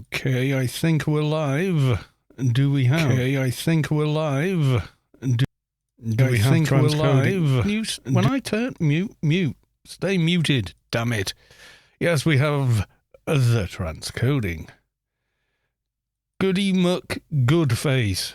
Okay, I think we're live. Do we have? Okay, I think we're live. Do we have transcoding? When I turn mute. Stay muted, damn it. Yes, we have the transcoding. Goody muck, good face.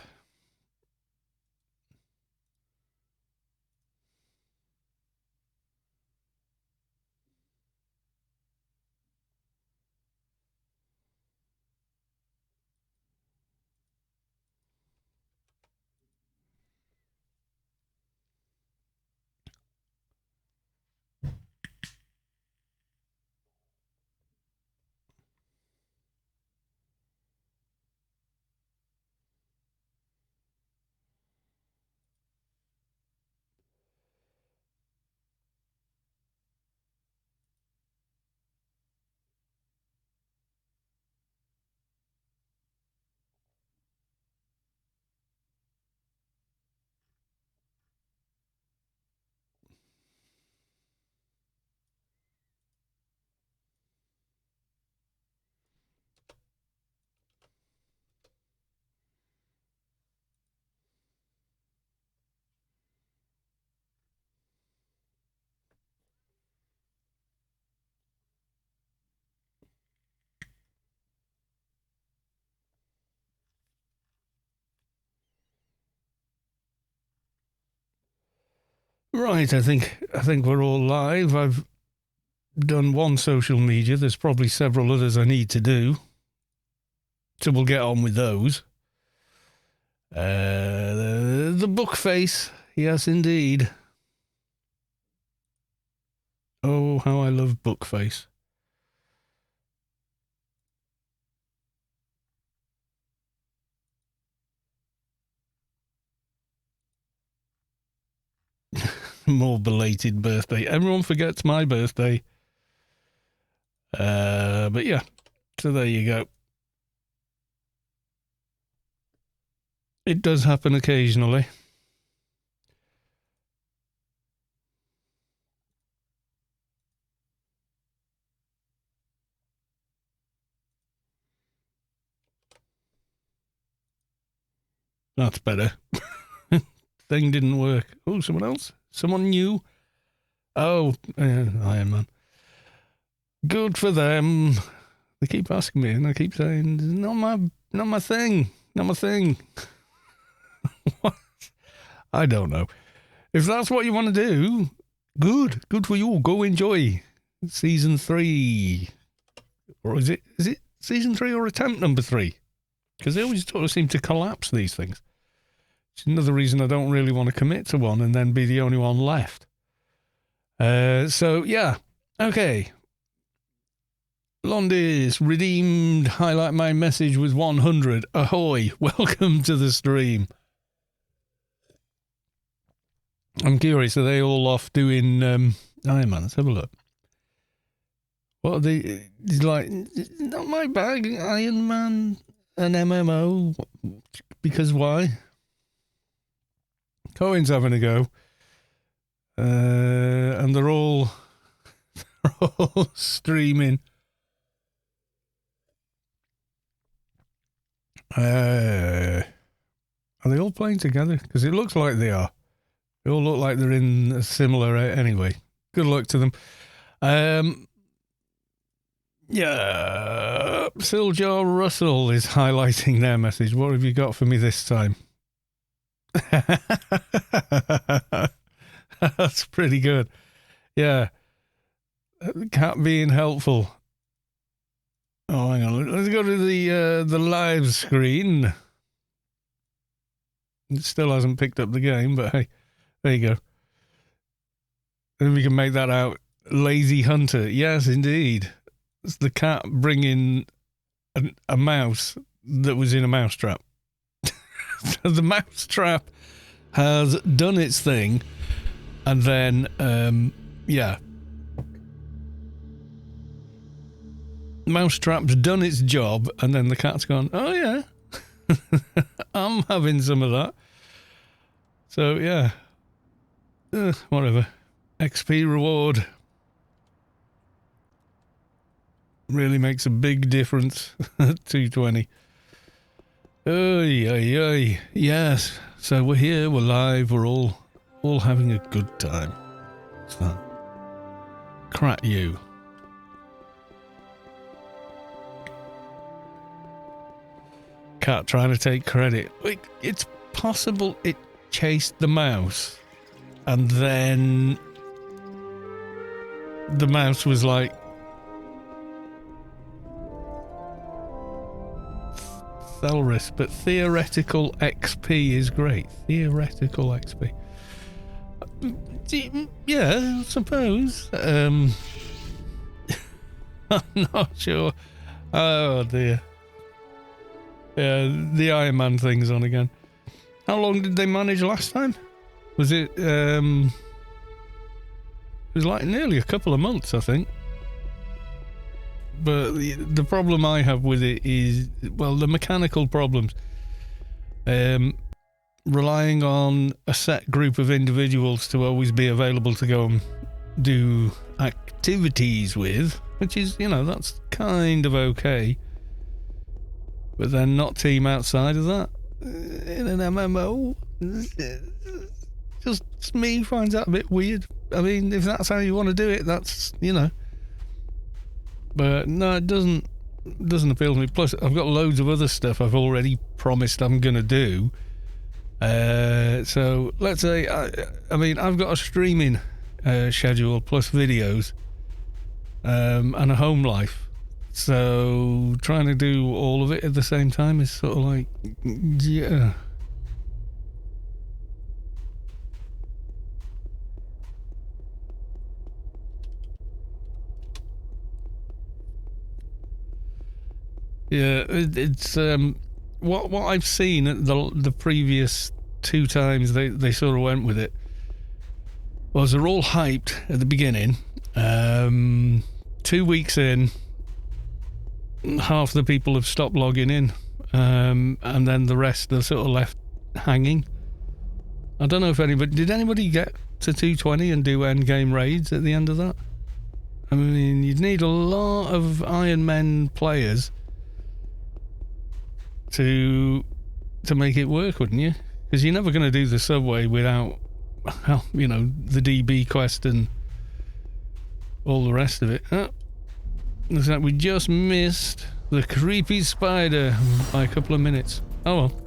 Right, I think we're all live. I've done one social media. There's probably several others I need to do. So we'll get on with those. The book face. Yes, indeed. Oh, how I love book face. More belated birthday. Everyone forgets my birthday. But yeah, so there you go. It does happen occasionally. That's better. Thing didn't work. Oh, someone else? Someone new? Oh, Iron Man. Good for them. They keep asking me, and I keep saying, not my thing. Not my thing. What? I don't know. If that's what you want to do, good for you. Go enjoy season 3, or is it season 3 or attempt number 3? Because they always sort of seem to collapse these things. It's another reason I don't really want to commit to one and then be the only one left. So yeah, okay. Londis redeemed. Highlight my message with 100. Ahoy! Welcome to the stream. I'm curious, are they all off doing Iron Man? Let's have a look. What are they? It's like, not my bag, Iron Man, an MMO. Because why? Cohen's having a go. And they're all streaming. Are they all playing together? Because it looks like they are. They all look like they're in a similar... anyway, good luck to them. Yeah, Siljar Russell is highlighting their message. What have you got for me this time? That's pretty good. Yeah. Cat being helpful. Oh, hang on. Let's go to the live screen. It still hasn't picked up the game, but hey, there you go. And we can make that out. Lazy Hunter. Yes, indeed. It's the cat bringing a mouse that was in a mousetrap. The mousetrap has done its thing, and then, yeah. Mousetrap's done its job, and then the cat's gone, oh yeah, I'm having some of that. So, yeah. Whatever. XP reward. Really makes a big difference at 220. Oy, oy, oy. Yes. So we're here, we're live, we're all having a good time. So, crack you. Cat trying to take credit. It's possible it chased the mouse and then the mouse was like Thelris, but theoretical XP is great. Theoretical XP. Yeah, I suppose. I'm not sure. Oh dear. Yeah, the Iron Man thing's on again. How long did they manage last time? Was it, it was like nearly a couple of months, I think. But the problem I have with it is, well, the mechanical problems. Relying on a set group of individuals to always be available to go and do activities with, which is, you know, that's kind of okay. But then not team outside of that. In an MMO, just me finds that a bit weird. I mean, if that's how you want to do it, that's, you know. But no, it doesn't appeal to me. Plus, I've got loads of other stuff I've already promised I'm going to do. So, let's say, I mean, I've got a streaming schedule plus videos and a home life. So, trying to do all of it at the same time is sort of like, yeah. Yeah, it's what I've seen at the previous two times they sort of went with it was they're all hyped at the beginning. 2 weeks in, half the people have stopped logging in, and then the rest are sort of left hanging. I don't know if did anybody get to 220 and do end game raids at the end of that? I mean, you'd need a lot of Iron Men players to make it work, wouldn't you? Because you're never going to do the subway without, well, you know, the DB quest and all the rest of it. Looks like we just missed the creepy spider by a couple of minutes. Oh well.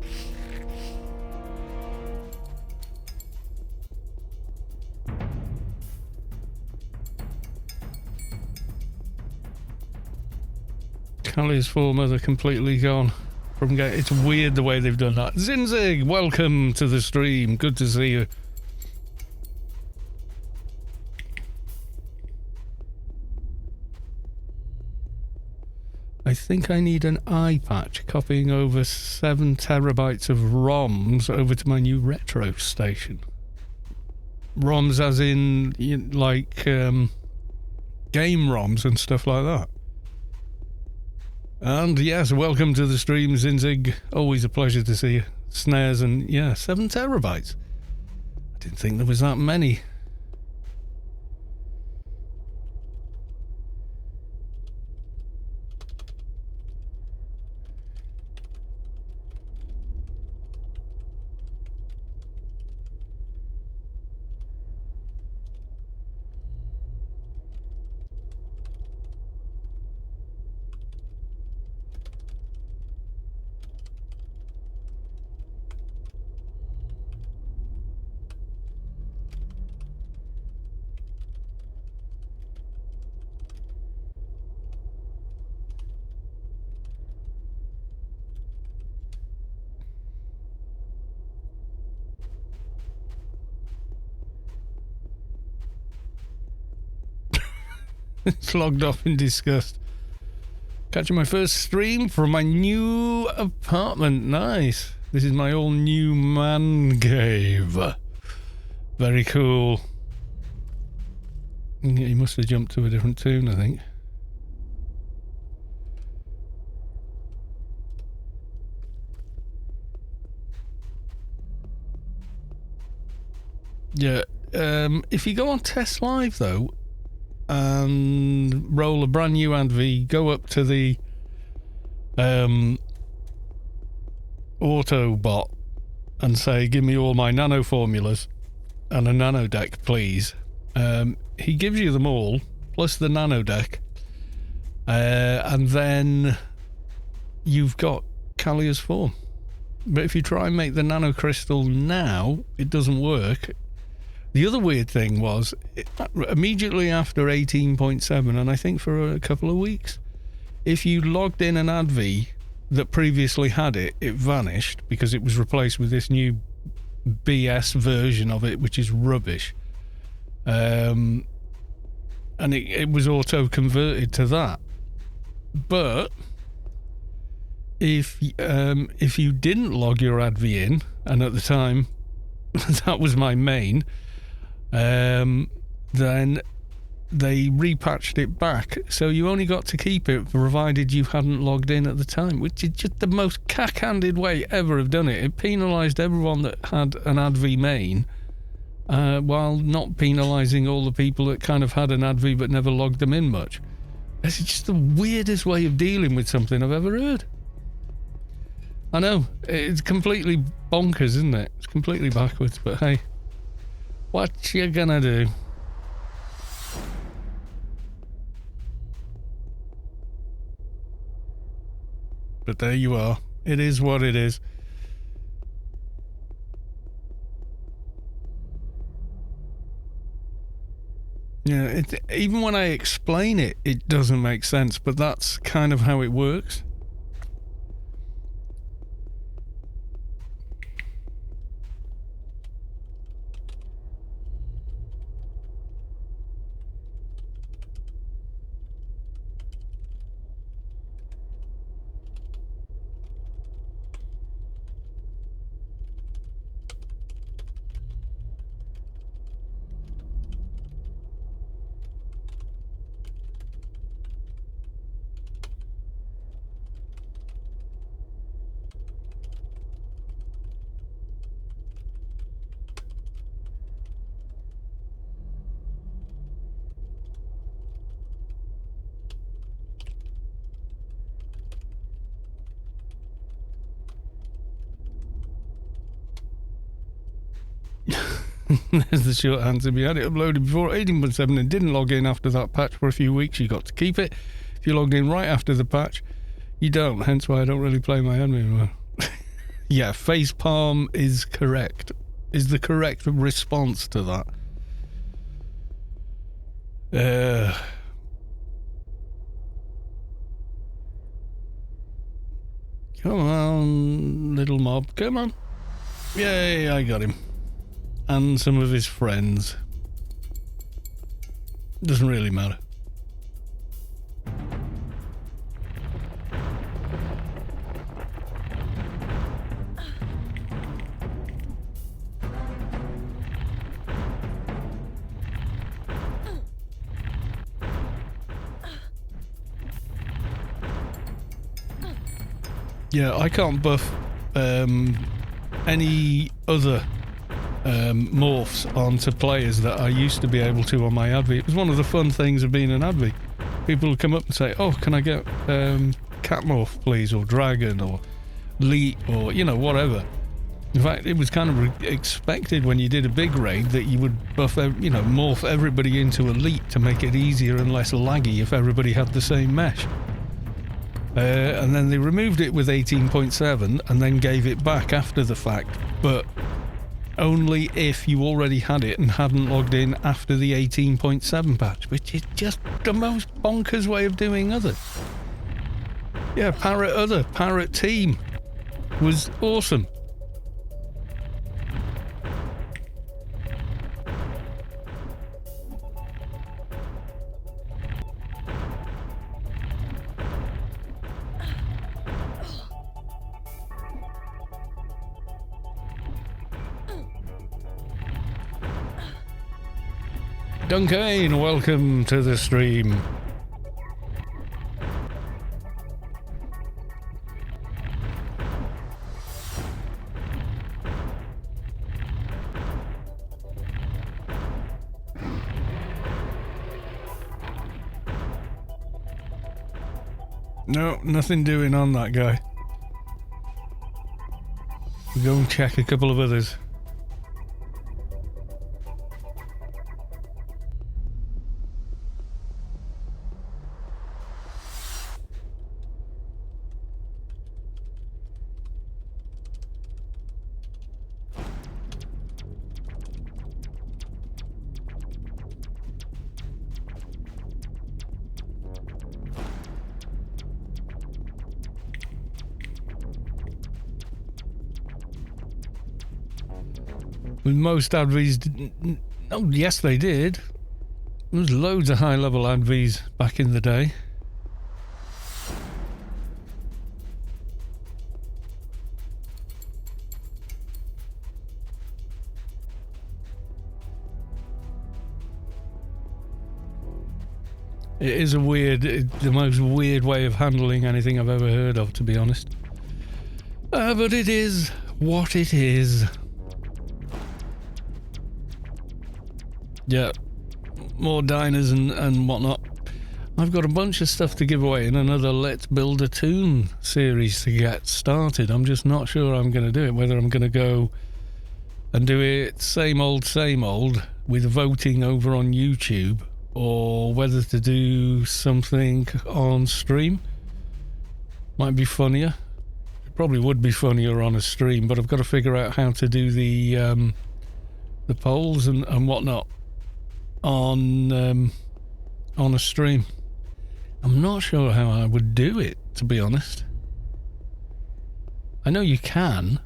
Callie's foremother completely gone. It's weird the way they've done that. Zinzig, welcome to the stream. Good to see you. I think I need an eye patch copying over 7 terabytes of ROMs over to my new retro station. ROMs as in, like, game ROMs and stuff like that. And yes, welcome to the stream, Zinzig. Always a pleasure to see you. Snares and, yeah, 7 terabytes. I didn't think there was that many. It's logged off in disgust. Catching my first stream from my new apartment. Nice. This is my all new man cave. Very cool. He must have jumped to a different tune, I think. Yeah. If you go on Test Live, though, and roll a brand new ADV, go up to the Autobot and say, give me all my nano formulas and a nano deck, please. He gives you them all, plus the nano deck. And then you've got Kalia's form. But if you try and make the nano crystal now, it doesn't work. The other weird thing was, immediately after 18.7, and I think for a couple of weeks, if you logged in an ADV that previously had it, it vanished because it was replaced with this new BS version of it, which is rubbish. And it was auto-converted to that. But if you didn't log your ADV in, and at the time that was my main, then they repatched it back, so you only got to keep it provided you hadn't logged in at the time, which is just the most cack-handed way ever of done it. It penalised everyone that had an ADV main, while not penalising all the people that kind of had an ADV but never logged them in much. It's just the weirdest way of dealing with something I've ever heard. I know, it's completely bonkers, isn't it? It's completely backwards, but hey, what you gonna do? But there you are. It is what it is. Yeah, even when I explain it, it doesn't make sense, but that's kind of how it works. There's the short answer. If you had it uploaded before 18.7 and didn't log in after that patch for a few weeks, you got to keep it. If you logged in right after the patch, you don't. Hence why I don't really play my admin anymore. Yeah, facepalm is correct. Is the correct response to that. Come on, little mob. Come on. Yay, I got him. And some of his friends. Doesn't really matter. Yeah, I can't buff any other morphs onto players that I used to be able to on my adv. It was one of the fun things of being an adv. People would come up and say, oh, can I get cat morph please, or dragon, or leet, or you know, whatever. In fact, it was kind of expected when you did a big raid that you would buff, you know, morph everybody into elite to make it easier and less laggy if everybody had the same mesh. And then they removed it with 18.7 and then gave it back after the fact, but only if you already had it and hadn't logged in after the 18.7 patch, which is just the most bonkers way of doing other. Yeah, Parrot Team was awesome. Duncan, welcome to the stream. No, nothing doing on that guy. We'll go and check a couple of others. With most advies, oh yes they did. There was loads of high level advies back in the day. It is a the most weird way of handling anything I've ever heard of, to be honest. But it is what it is. Yeah, more Dynas and whatnot. I've got a bunch of stuff to give away in another Let's Build a Toon series to get started. I'm just not sure I'm going to do it, whether I'm going to go and do it same old with voting over on YouTube, or whether to do something on stream. Might be funnier. It probably would be funnier on a stream, but I've got to figure out how to do the polls and whatnot on a stream. I'm not sure how I would do it, to be honest. I know you can.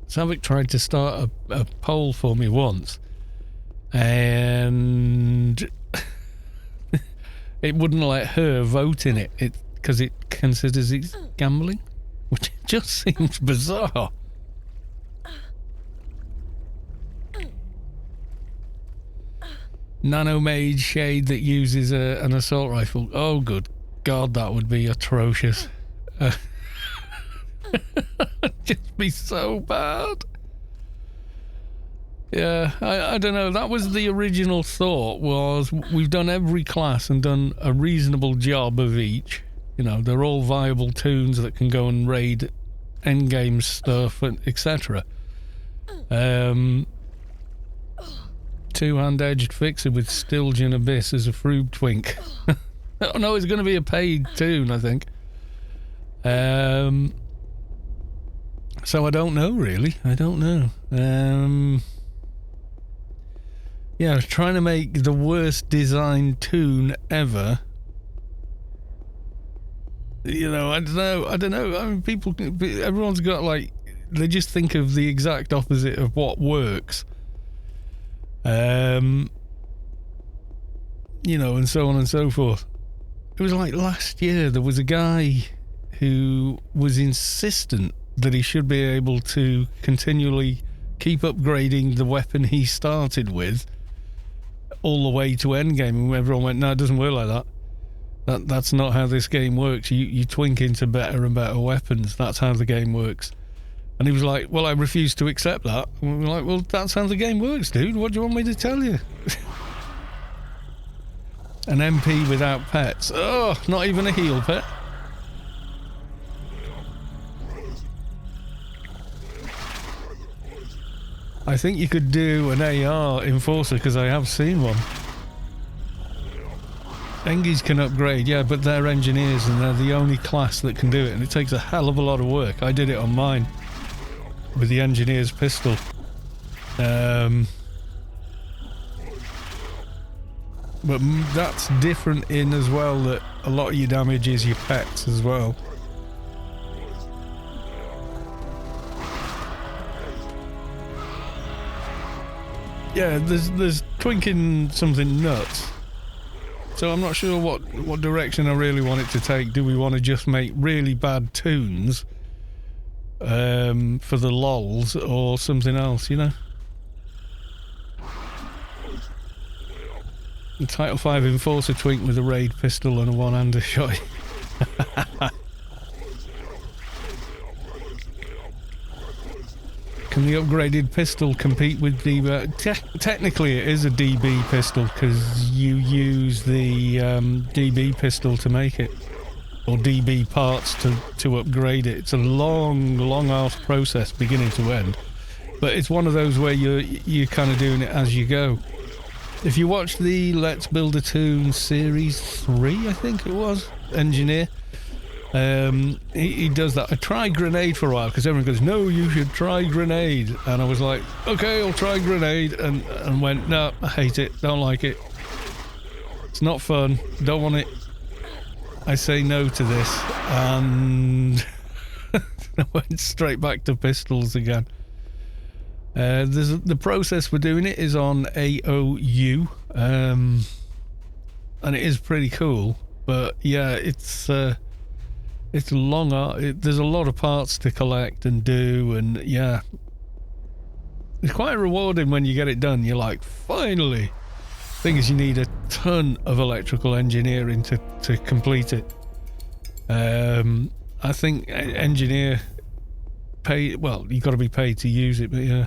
Savik tried to start a poll for me once, and it wouldn't let her vote in it because it considers it gambling, which just seems bizarre. Nano Mage Shade that uses an assault rifle. Oh, good God, that would be atrocious. Just be so bad. Yeah, I don't know. That was the original thought, was we've done every class and done a reasonable job of each. You know, they're all viable toons that can go and raid endgame stuff, and etc. Two-hand edged fixer with Stilgian Abyss as a Froob Twink. Oh no, it's going to be a paid toon, I think. So I don't know, really. I don't know. Yeah, I was trying to make the worst designed toon ever. You know, I don't know. I mean, everyone's got, like, they just think of the exact opposite of what works. You know, and so on and so forth. It was like last year, there was a guy who was insistent that he should be able to continually keep upgrading the weapon he started with all the way to endgame, and everyone went, no, it doesn't work like that. That's not how this game works. You twink into better and better weapons. That's how the game works. And he was like, well, I refuse to accept that. And we were like, well, that's how the game works, dude. What do you want me to tell you? An MP without pets. Oh, not even a heal pet. I think you could do an AR Enforcer, because I have seen one. Engies can upgrade, yeah, but they're engineers and they're the only class that can do it, and it takes a hell of a lot of work. I did it on mine with the engineer's pistol. But that's different in as well, that a lot of your damage is your pets as well. Yeah, there's twinking something nuts. So I'm not sure what direction I really want it to take. Do we want to just make really bad toons for the lols, or something else, you know? The Title 5 Enforcer twink with a raid pistol and a one-hander shot. Can the upgraded pistol compete with the... technically it is a DB pistol, because you use the DB pistol to make it. or DB parts to upgrade it. It's a long ass process beginning to end, but it's one of those where you're kind of doing it as you go. If you watch the Let's Build a Toon Series 3, I think it was, Engineer, he does that. I tried Grenade for a while because everyone goes, no, you should try Grenade, and I was like, okay, I'll try Grenade, and went, no, I hate it, don't like it, it's not fun, don't want it, I say no to this, and I went straight back to pistols again. The process for doing it is on AOU, and it is pretty cool, but yeah, it's long. There's a lot of parts to collect and do, and yeah, it's quite rewarding when you get it done. You're like, finally. Thing is, you need a ton of electrical engineering to complete it. I think engineer pay, well, you've got to be paid to use it, but yeah.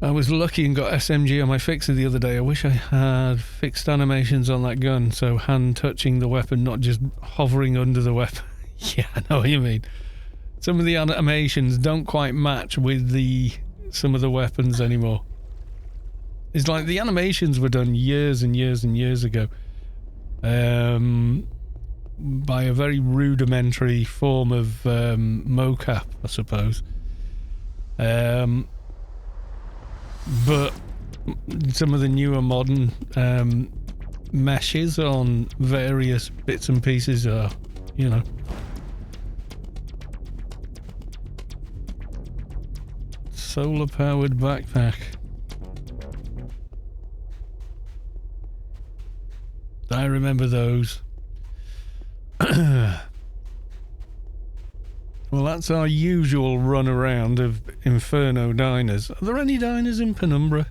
I was lucky and got SMG on my fixer the other day. I wish I had fixed animations on that gun, so hand touching the weapon, not just hovering under the weapon. Yeah, I know what you mean. Some of the animations don't quite match with some of the weapons anymore. It's like the animations were done years and years and years ago, by a very rudimentary form of mocap, I suppose. But some of the newer modern meshes on various bits and pieces are, you know, solar powered backpack. I remember those. Well, that's our usual run around of Inferno Dynas. Are there any Dynas in Penumbra?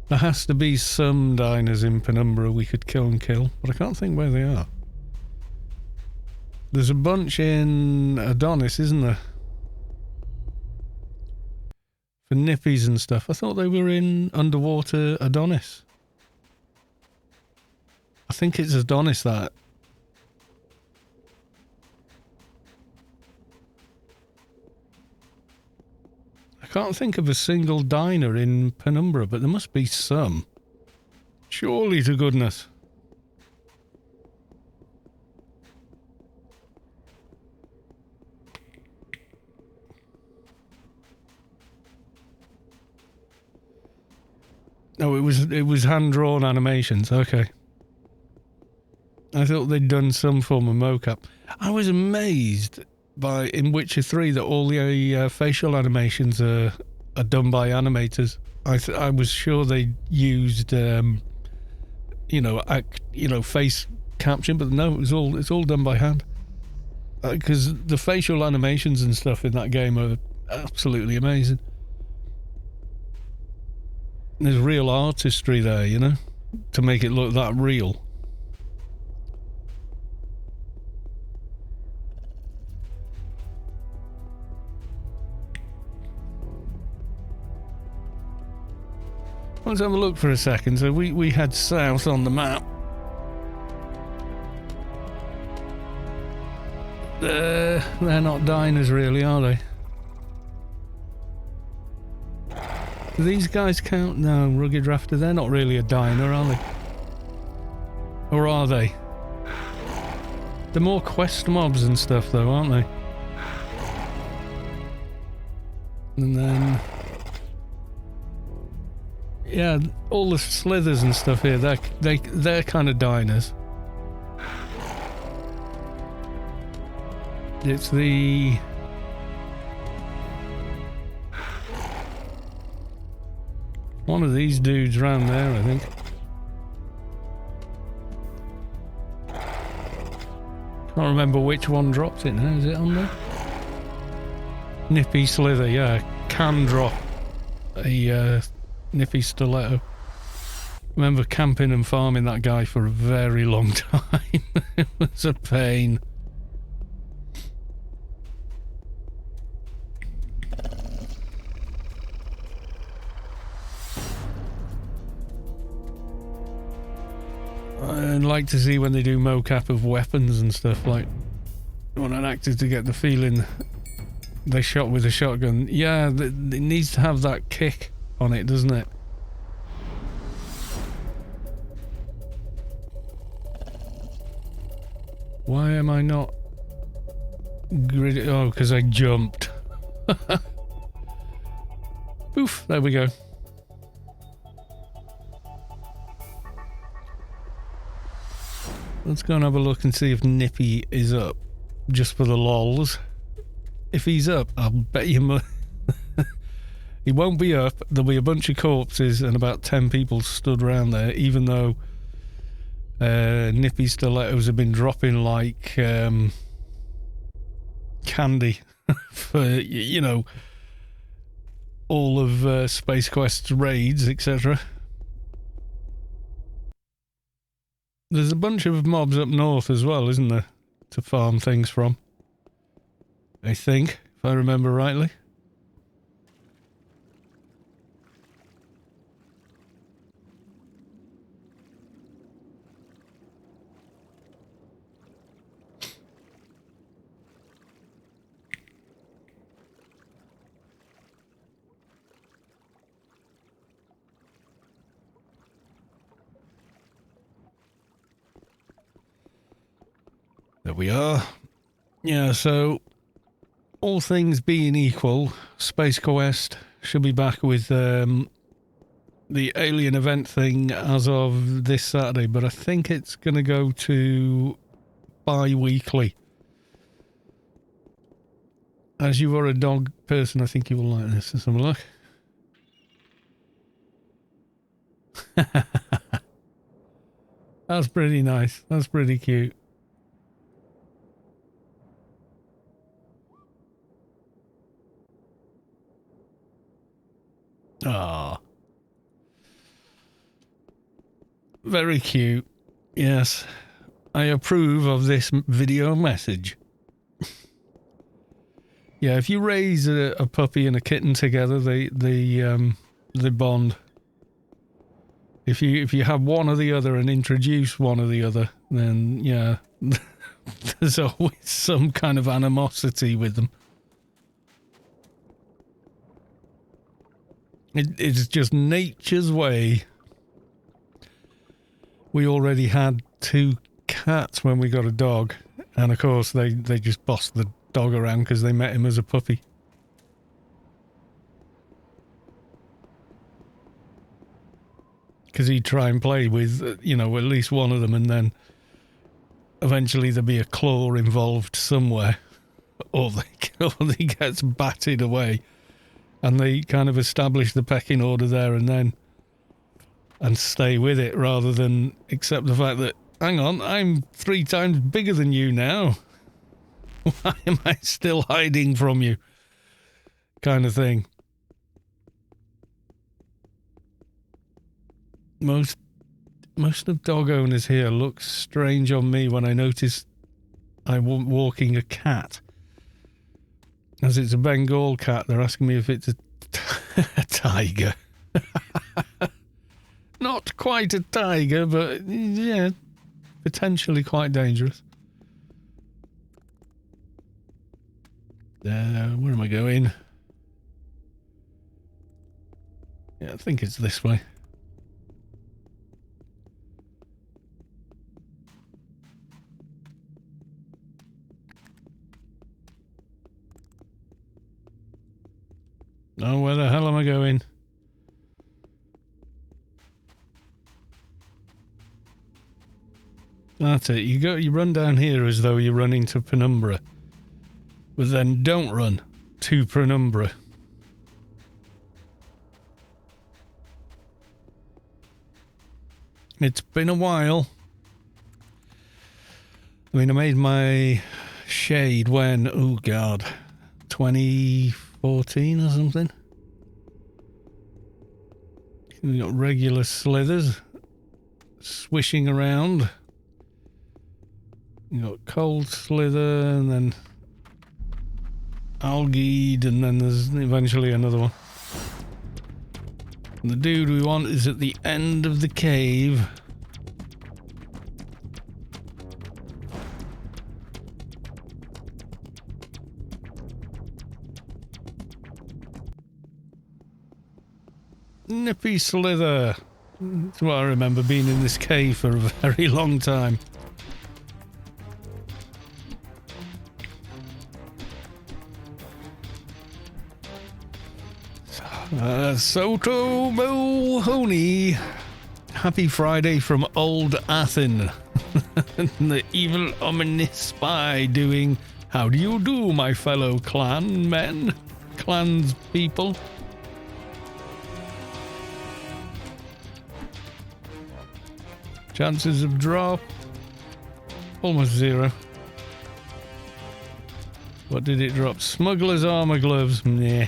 There has to be some Dynas in Penumbra we could kill, but I can't think where they are. There's a bunch in Adonis, isn't there? For nippies and stuff. I thought they were in underwater Adonis. I think it's Adonis that. I can't think of a single Dyna in Penumbra, but there must be some. Surely to goodness. Oh, it was hand-drawn animations, okay. I thought they'd done some form of mocap. I was amazed in Witcher 3 that all the facial animations are done by animators. I was sure they used face caption, but no, it's all done by hand. Because the facial animations and stuff in that game are absolutely amazing. There's real artistry there, you know, to make it look that real. Let's have a look for a second. So we head south on the map. They're not Dynas really, are they? Do these guys count? No, Rugged Rafter, they're not really a Dyna, are they? Or are they? They're more quest mobs and stuff though, aren't they? And then... yeah, all the slithers and stuff here, they're kind of Dynas. It's the... one of these dudes around there, I think. Can't remember which one dropped it now, is it on there? Nippy Slither, yeah, can drop a Nippy Stiletto. Remember camping and farming that guy for a very long time. It was a pain. I'd like to see when they do mocap of weapons and stuff, like, I want an actor to get the feeling they shot with a shotgun. Yeah, it needs to have that kick on it, doesn't it? Why am I not gritty? Oh, because I jumped. Oof, there we go. Let's go and have a look and see if Nippy is up, just for the lols. If he's up, I'll bet you he won't be up. There'll be a bunch of corpses and about 10 people stood around there, even though Nippy stilettos have been dropping like candy for, you know, all of Space Quest's raids, etc. There's a bunch of mobs up north as well, isn't there, to farm things from? I think, if I remember rightly. There we are. Yeah, so all things being equal, Space Quest should be back with the alien event thing as of this Saturday, but I think it's going to go to bi-weekly. As you are a dog person, I think you will like this. Let's have a look. That's pretty nice. That's pretty cute. Ah, very cute. Yes, I approve of this video message. Yeah, if you raise a puppy and a kitten together, they bond. If you have one or the other and introduce one or the other, then yeah, there's always some kind of animosity with them. It's just nature's way. We already had 2 cats when we got a dog, and of course they just bossed the dog around because they met him as a puppy. Because he'd try and play with, you know, at least one of them, and then eventually there'd be a claw involved somewhere, or he gets batted away. And they kind of establish the pecking order there and then and stay with it rather than accept the fact that, hang on, I'm 3 times bigger than you now. Why am I still hiding from you? Kind of thing. Most of dog owners here look strange on me when I notice I'm walking a cat. As it's a Bengal cat, they're asking me if it's a tiger. Not quite a tiger, but yeah, potentially quite dangerous. Where am I going? Yeah, I think it's this way. Oh, where the hell am I going? That's it. You run down here as though you're running to Penumbra. But then don't run to Penumbra. It's been a while. I mean, I made my shade when, oh God, 2014 or something. We got regular slithers swishing around. You got cold slither and then algaed, and then there's eventually another one. And the dude we want is at the end of the cave. Nippy Slither. That's what I remember, being in this cave for a very long time. Soto Mohoney. Happy Friday from Old Athen. The evil ominous spy doing, how do you do, my fellow clan men? Clans people. Chances of drop. Almost zero. What did it drop? Smuggler's armor gloves. Nah.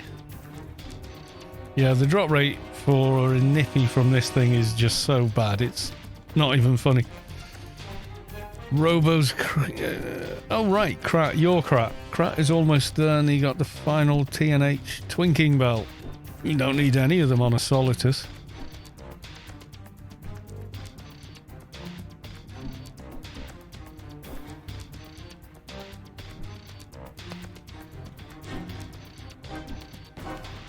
Yeah, the drop rate for a nippy from this thing is just so bad. It's not even funny. Robo's... oh, right. Krat. Your Krat. Krat is almost done. He got the final TNH Twinking Belt. You don't need any of them on a Solitus.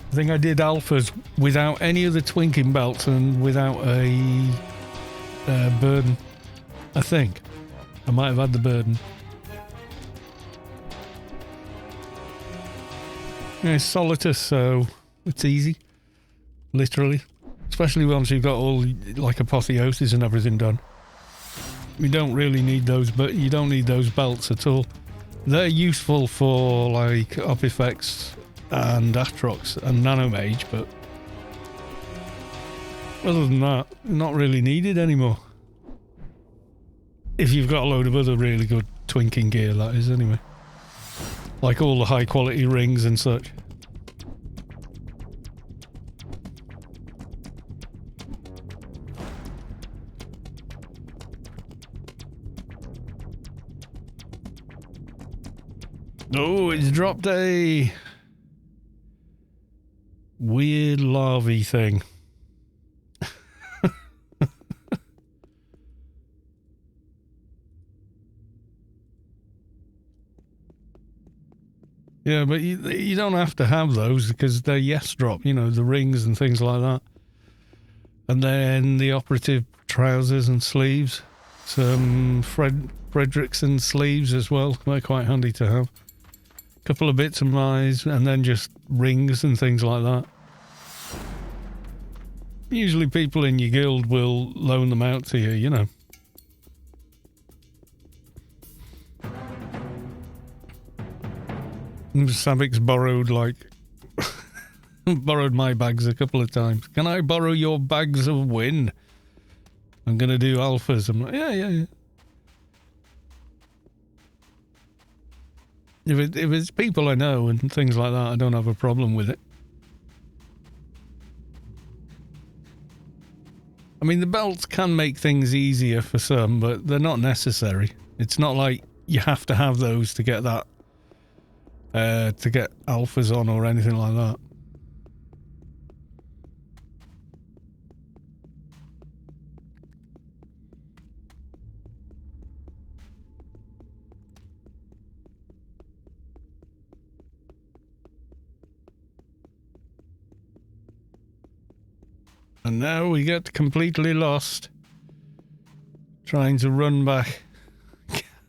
I think I did alphas without any of the twinking belts and without a burden. I think. I might have had the burden. Yeah, it's Solitus, so it's easy. Literally. Especially once you've got all, like, apotheosis and everything done. You don't really need those, but you don't need those belts at all. They're useful for, like, up effects and Atrox and Nanomage, but other than that, not really needed anymore. If you've got a load of other really good twinking gear, that is, anyway. Like all the high quality rings and such. Oh, it's drop day! Weird larvae thing. Yeah, but you don't have to have those because they're yes drop, you know, the rings and things like that. And then the operative trousers and sleeves. Some Fredrickson sleeves as well. They're quite handy to have. A couple of bits of eyes and then just rings and things like that. Usually people in your guild will loan them out to you, you know. Sabik's borrowed, like... borrowed my bags a couple of times. Can I borrow your bags of win? I'm going to do alphas. I'm like, yeah. If it's people I know and things like that, I don't have a problem with it. I mean, the belts can make things easier for some, but they're not necessary. It's not like you have to have those to get that, to get alphas on or anything like that. And now we get completely lost. Trying to run back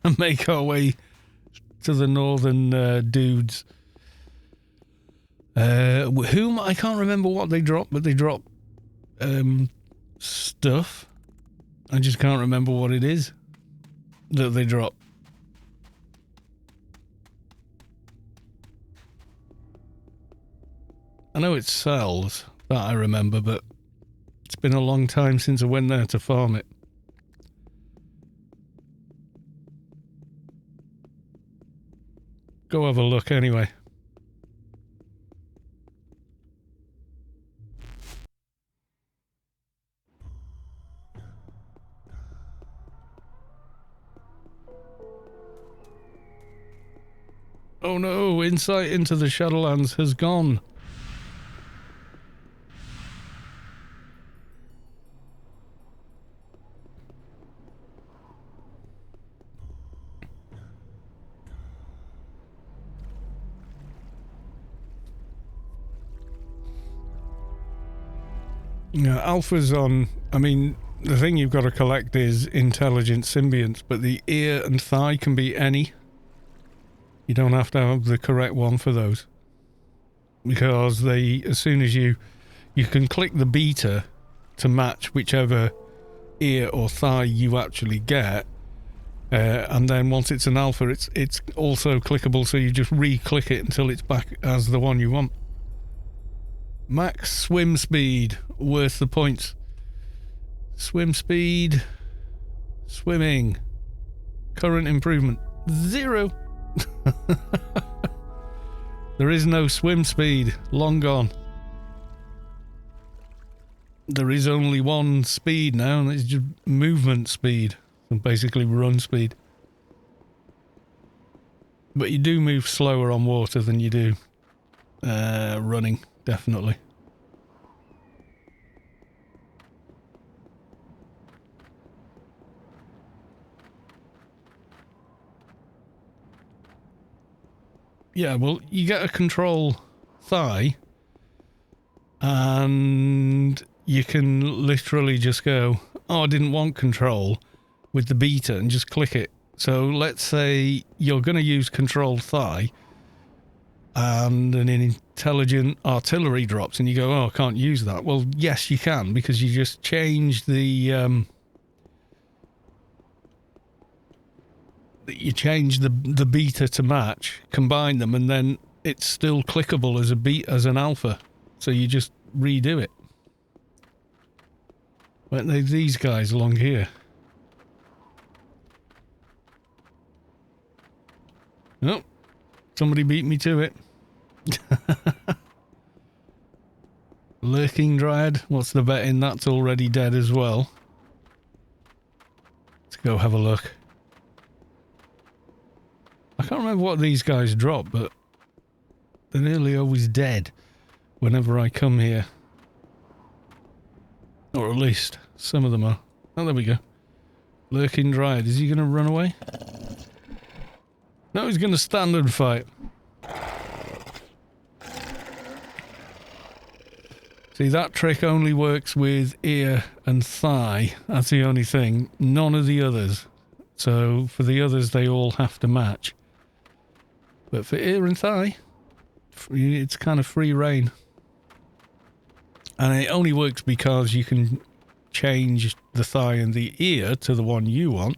and make our way to the northern dudes. Whom I can't remember what they drop, but they drop stuff. I just can't remember what it is that they drop. I know it's cells, that I remember, but it's been a long time since I went there to farm it. Go have a look anyway. Oh no, insight into the Shadowlands has gone. Yeah, alpha's on. I mean, the thing you've got to collect is intelligent symbionts, but the ear and thigh can be any. You don't have to have the correct one for those. Because they, as soon as you can click the beta to match whichever ear or thigh you actually get, and then once it's an alpha, it's also clickable, so you just re-click it until it's back as the one you want. Max swim speed, worth the points. Swim speed, swimming, current improvement, 0. There is no swim speed, long gone. There is only one speed now, and it's just movement speed, and basically run speed. But you do move slower on water than you do running, definitely. Yeah, well, you get a control thigh, and you can literally just go, oh, I didn't want control, with the beta, and just click it. So let's say you're going to use control thigh, and an intelligent artillery drops, and you go, oh, I can't use that. Well, yes, you can, because you just change the the beta to match, combine them, and then it's still clickable as an alpha. So you just redo it. But there's these guys along here. Oh, somebody beat me to it. Lurking Dryad. What's the betting? That's already dead as well. Let's go have a look. I can't remember what these guys drop, but they're nearly always dead whenever I come here. Or at least some of them are. Oh, there we go. Lurking Dryad. Is he going to run away? No, he's going to stand and fight. See, that trick only works with ear and thigh. That's the only thing. None of the others. So for the others, they all have to match. But for ear and thigh, it's kind of free reign. And it only works because you can change the thigh and the ear to the one you want.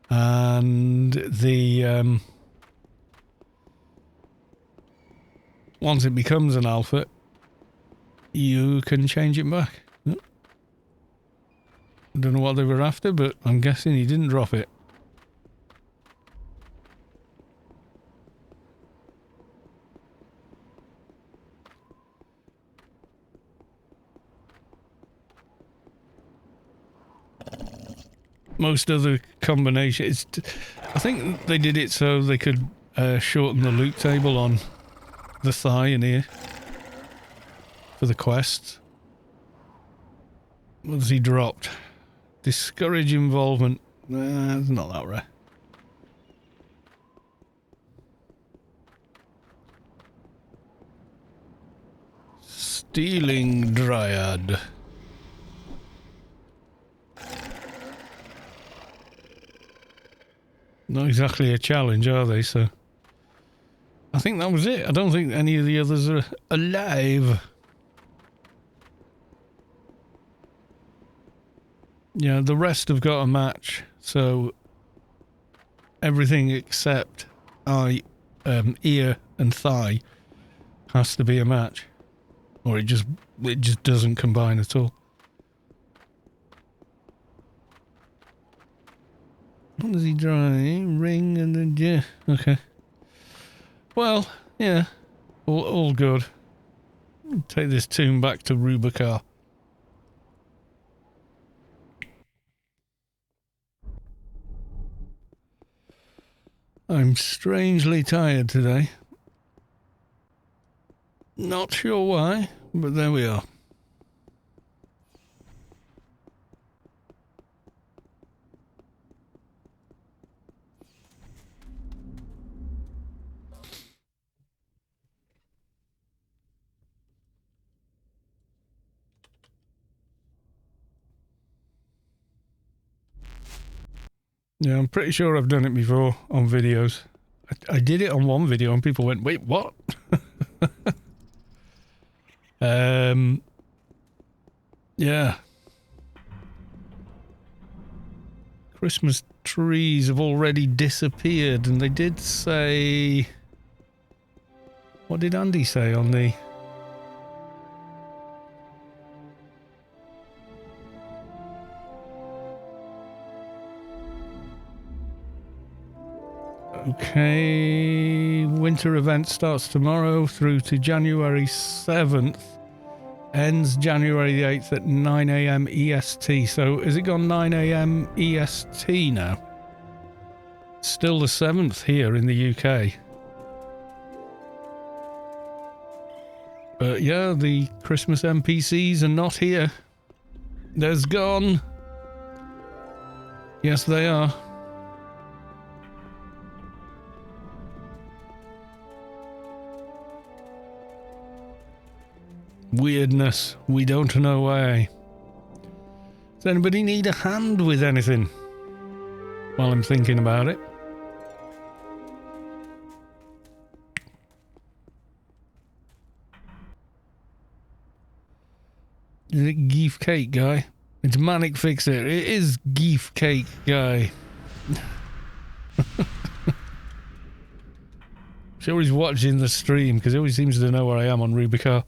And the once it becomes an alpha, you can change it back. I don't know what they were after, but I'm guessing he didn't drop it. Most other combinations, I think they did it so they could shorten the loot table on the thigh and ear for the quests. What has he dropped? Discourage involvement. It's not that rare. Stealing Dryad. Not exactly a challenge, are they? So I think that was it. I don't think any of the others are alive. Yeah, the rest have got a match. So everything except ear and thigh has to be a match, or it just doesn't combine at all. What does he draw? Ring and then yeah. Okay. Well, yeah, all good. Take this tomb back to Rubicar. I'm strangely tired today. Not sure why, but there we are. Yeah, I'm pretty sure I've done it before on videos. I did it on one video and people went, wait, what? Yeah. Christmas trees have already disappeared, and they did say... What did Andy say on the... Okay, winter event starts tomorrow through to January 7th. Ends January the 8th at 9 AM EST. So has it gone 9 AM EST now? Still the 7th here in the UK. But yeah, the Christmas NPCs are not here. They're gone. Yes, they are. Weirdness. We don't know why. Does anybody need a hand with anything? While I'm thinking about it. Is it Geef Cake Guy? It's Manic Fixer. It is Geef Cake Guy. Sure he's watching the stream because he always seems to know where I am on Rubicar.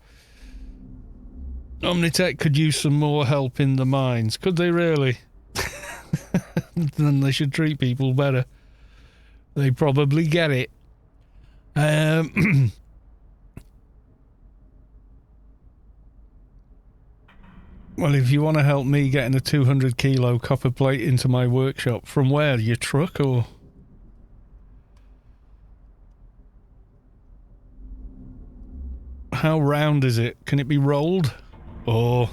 Omnitech could use some more help in the mines. Could they really? Then they should treat people better. They probably get it. Well, if you want to help me getting a 200 kilo copper plate into my workshop, from where? Your truck or? How round is it? Can it be rolled? Or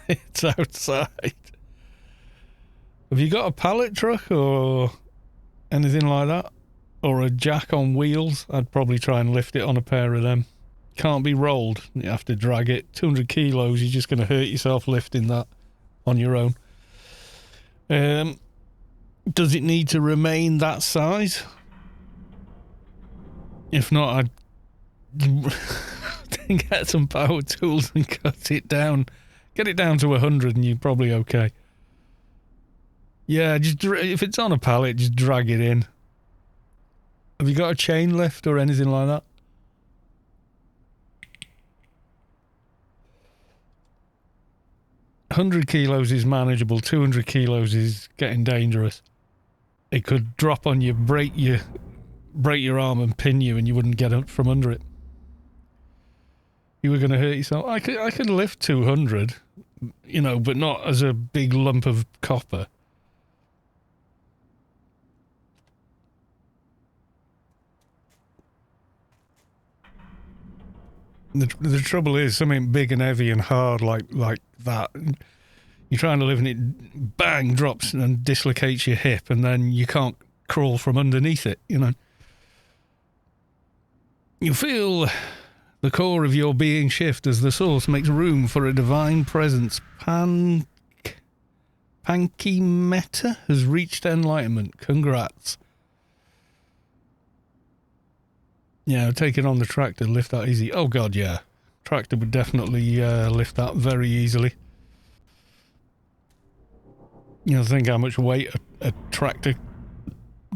it's outside. Have you got a pallet truck or anything like that? Or a jack on wheels? I'd probably try and lift it on a pair of them. Can't be rolled. You have to drag it. 200 kilos, you're just going to hurt yourself lifting that on your own. Does it need to remain that size? If not, I'd get some power tools and cut it down. Get it down to 100 and you're probably okay. Yeah, just if it's on a pallet, just drag it in. Have you got a chain lift or anything like that? $100 kilos is manageable. 200 kilos is getting dangerous. It could drop on you, break your arm and pin you, and you wouldn't get up from under it. You were going to hurt yourself. I could lift 200, you know, but not as a big lump of copper. The trouble is, something big and heavy and hard like that, you're trying to lift and it bang drops and dislocates your hip, and then you can't crawl from underneath it, you know. You feel the core of your being shift as the source makes room for a divine presence. Pankimeta has reached enlightenment. Congrats. Yeah, take it on the tractor, lift that easy. Oh god, yeah. Tractor would definitely lift that very easily. You know, think how much weight a tractor...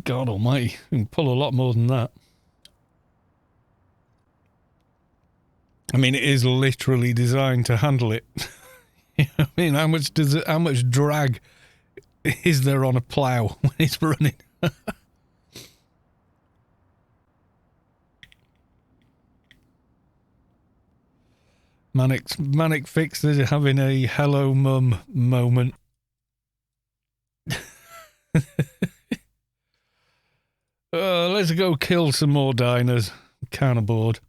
God almighty, you can pull a lot more than that. I mean, it is literally designed to handle it. You know what I mean, how much drag is there on a plough when it's running? Manic Fixer having a hello mum moment. Let's go kill some more Dynas. I'm kind of bored.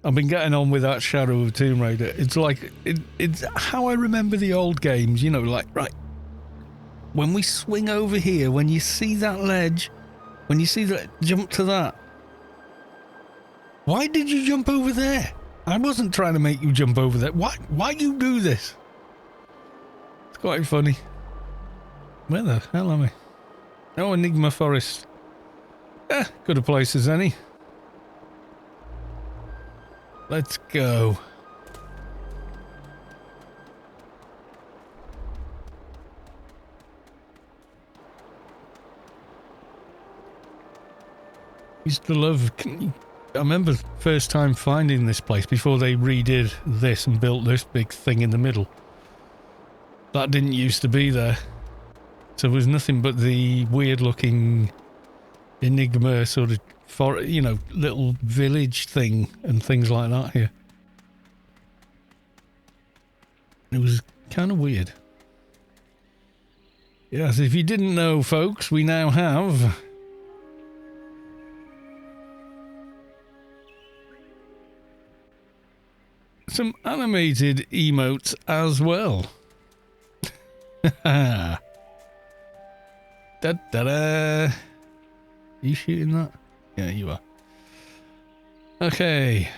I've been getting on with that Shadow of Tomb Raider. It's like, it's how I remember the old games, you know, like, right, when we swing over here, when you see that ledge, when you see that, jump to that. Why did you jump over there? I wasn't trying to make you jump over there. Why you do this? It's quite funny. Where the hell am I? Oh, Enigma Forest. Good a place as any. Let's go. Used to love... I remember first time finding this place before they redid this and built this big thing in the middle. That didn't used to be there. So there was nothing but the weird looking Enigma sort of, you know, little village thing and things like that here. It was kind of weird. Yes, if you didn't know, folks, we now have... some animated emotes as well. Da-da-da. You shooting that? Yeah, you are. Okay.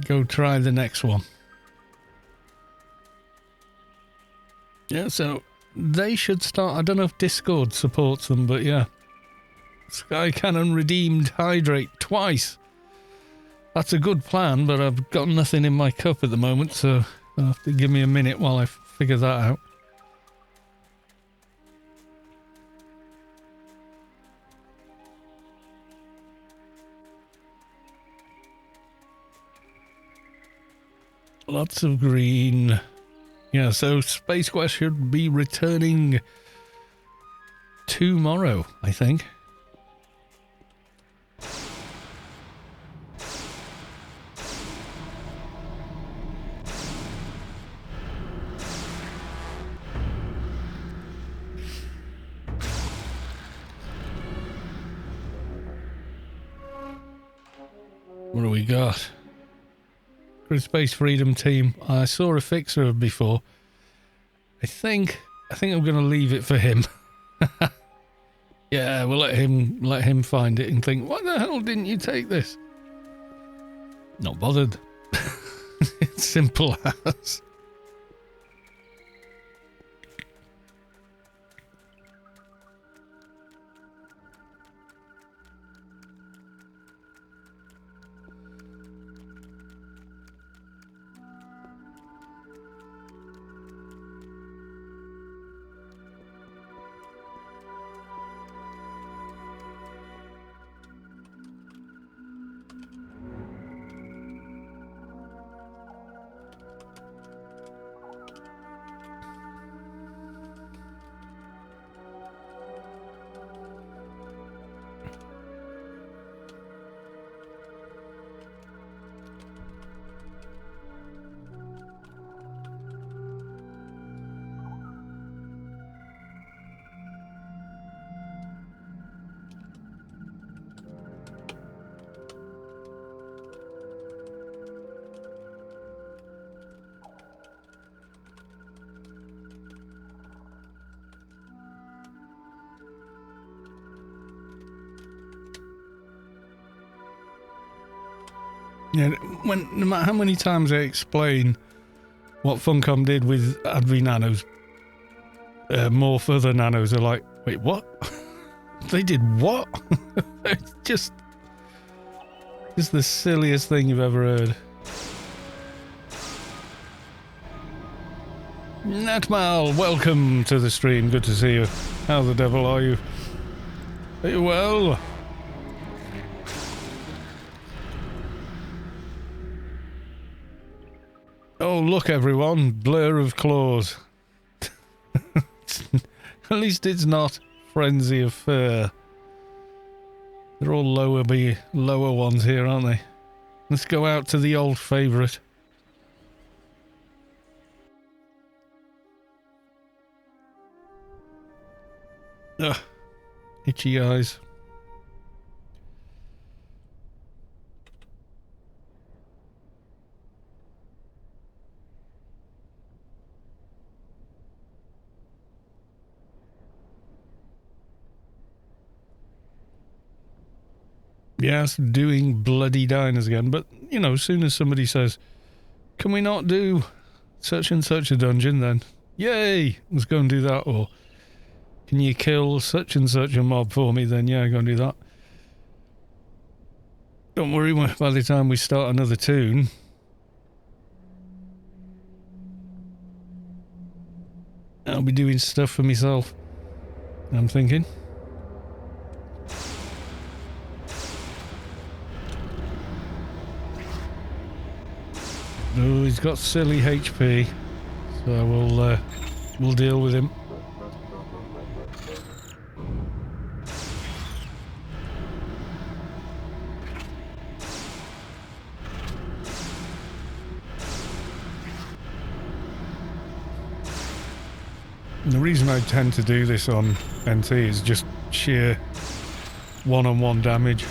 Go try the next one. Yeah, so they should start... I don't know if Discord supports them, but yeah. Sky Cannon redeemed Hydrate twice. That's a good plan, but I've got nothing in my cup at the moment, so you'll have to give me a minute while I figure that out. Lots of green. Yeah, so Space Quest should be returning tomorrow, I think. What do we got? Space Freedom Team. I saw a fixer before. I think I'm going to leave it for him. Yeah, we'll let him find it and think, why the hell didn't you take this? Not bothered. It's simple as. Yeah, no matter how many times I explain what Funcom did with Advi Nanos, more further nanos are like, wait, what? They did what? It's just the silliest thing you've ever heard. Natmal, welcome to the stream. Good to see you. How the devil are you? Are you well? Oh, look, everyone. Blur of claws. At least it's not Frenzy of Fur. They're all lower ones here, aren't they? Let's go out to the old favourite. Ugh. Itchy eyes. Yes, doing bloody Dynas again, but, you know, as soon as somebody says, can we not do such and such a dungeon, then Yay! Let's go and do that. Or can you kill such and such a mob for me? Then yeah, go and do that. Don't worry, by the time we start another tune, I'll be doing stuff for myself, I'm thinking. Oh, he's got silly HP, so we'll deal with him. And the reason I tend to do this on NT is just sheer one-on-one damage.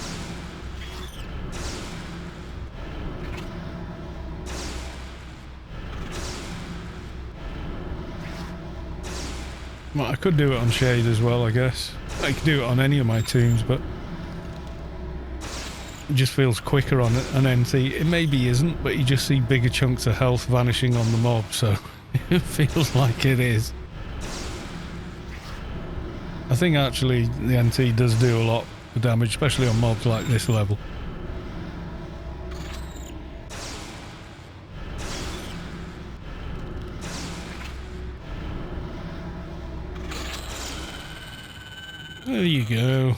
Well, I could do it on Shade as well, I guess. I could do it on any of my tunes, but it just feels quicker on an NT. It maybe isn't, but you just see bigger chunks of health vanishing on the mob, so it feels like it is. I think actually the NT does do a lot of damage, especially on mobs like this level. There you go.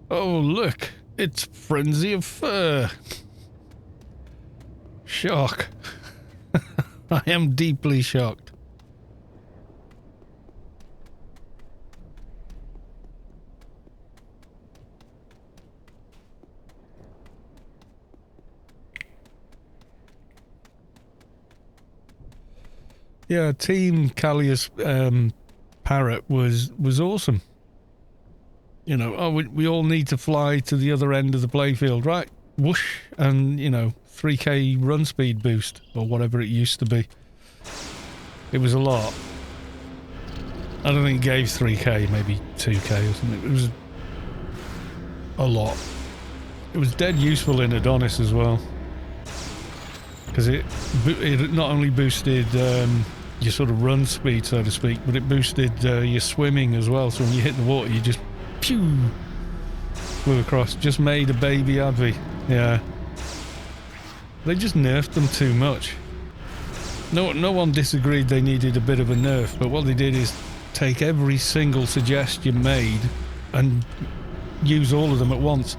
Oh look, it's Frenzy of Fur. Shock. I am deeply shocked. Yeah, Team Callius Parrot was awesome. You know, oh, we all need to fly to the other end of the playfield, right? Whoosh, and, you know, 3k run speed boost, or whatever it used to be. It was a lot. I don't think it gave 3k, maybe 2k or something. It was a lot. It was dead useful in Adonis as well. Because it not only boosted your sort of run speed, so to speak, but it boosted your swimming as well. So when you hit the water, you just pew flew across. Just made a baby Advi. Yeah, they just nerfed them too much. No one disagreed they needed a bit of a nerf, but what they did is take every single suggestion made and use all of them at once.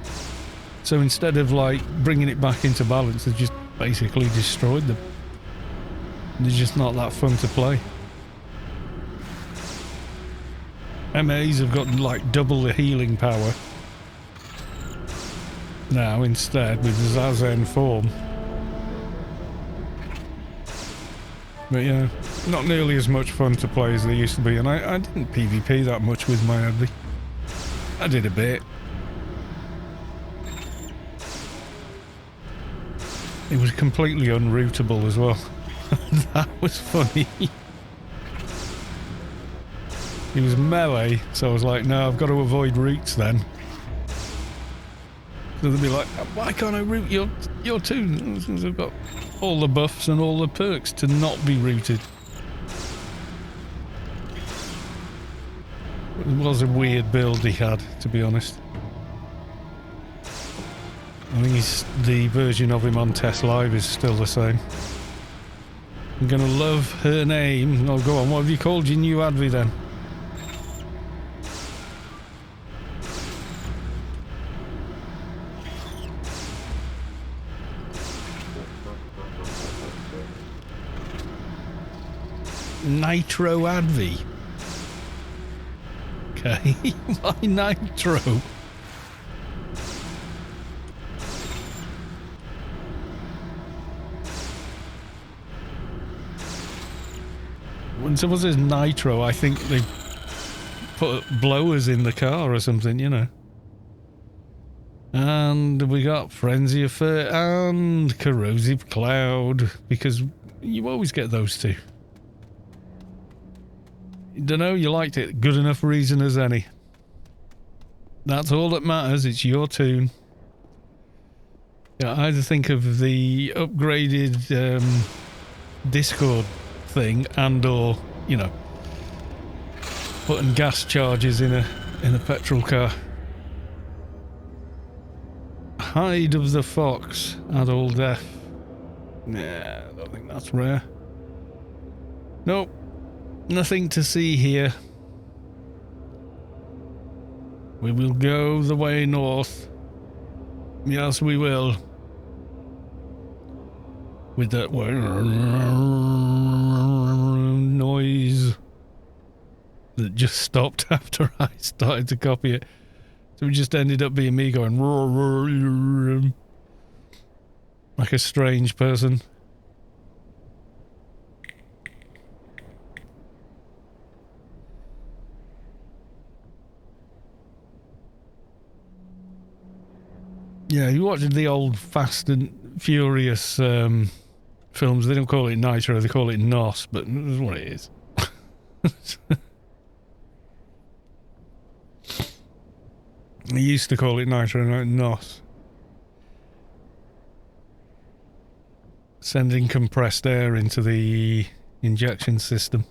So instead of like bringing it back into balance, they just basically destroyed them. They're just not that fun to play. MAs have got like double the healing power now instead with the Zazen form. But yeah, not nearly as much fun to play as they used to be, and I didn't PvP that much with my Advi. I did a bit. It was completely unrootable as well. That was funny. He was melee, so I was like, no, I've got to avoid roots then. So they'd be like, why can't I root your tune? Since I've got all the buffs and all the perks to not be rooted. It was a weird build he had, to be honest. I think the version of him on Test Live is still the same. I'm gonna love her name. Oh, go on, what have you called your new Advi then? Nitro Advi. Okay, why Nitro? When someone says Nitro, I think they put blowers in the car or something, you know. And we got Frenzy of Fur and Corrosive Cloud, because you always get those two. Dunno, you liked it. Good enough reason as any. That's all that matters. It's your tune. Yeah, I either think of the upgraded Discord thing, and or, you know, putting gas charges in a petrol car. Hide of the fox, add all death. Nah, I don't think that's rare. Nope, nothing to see here. We will go the way north. Yes, we will. With that noise that just stopped after I started to copy it. So it just ended up being me going like a strange person. Yeah, you watched the old Fast and Furious films. They don't call it Nitro, they call it NOS, but that's what it is. They used to call it Nitro, not NOS. Sending compressed air into the injection system.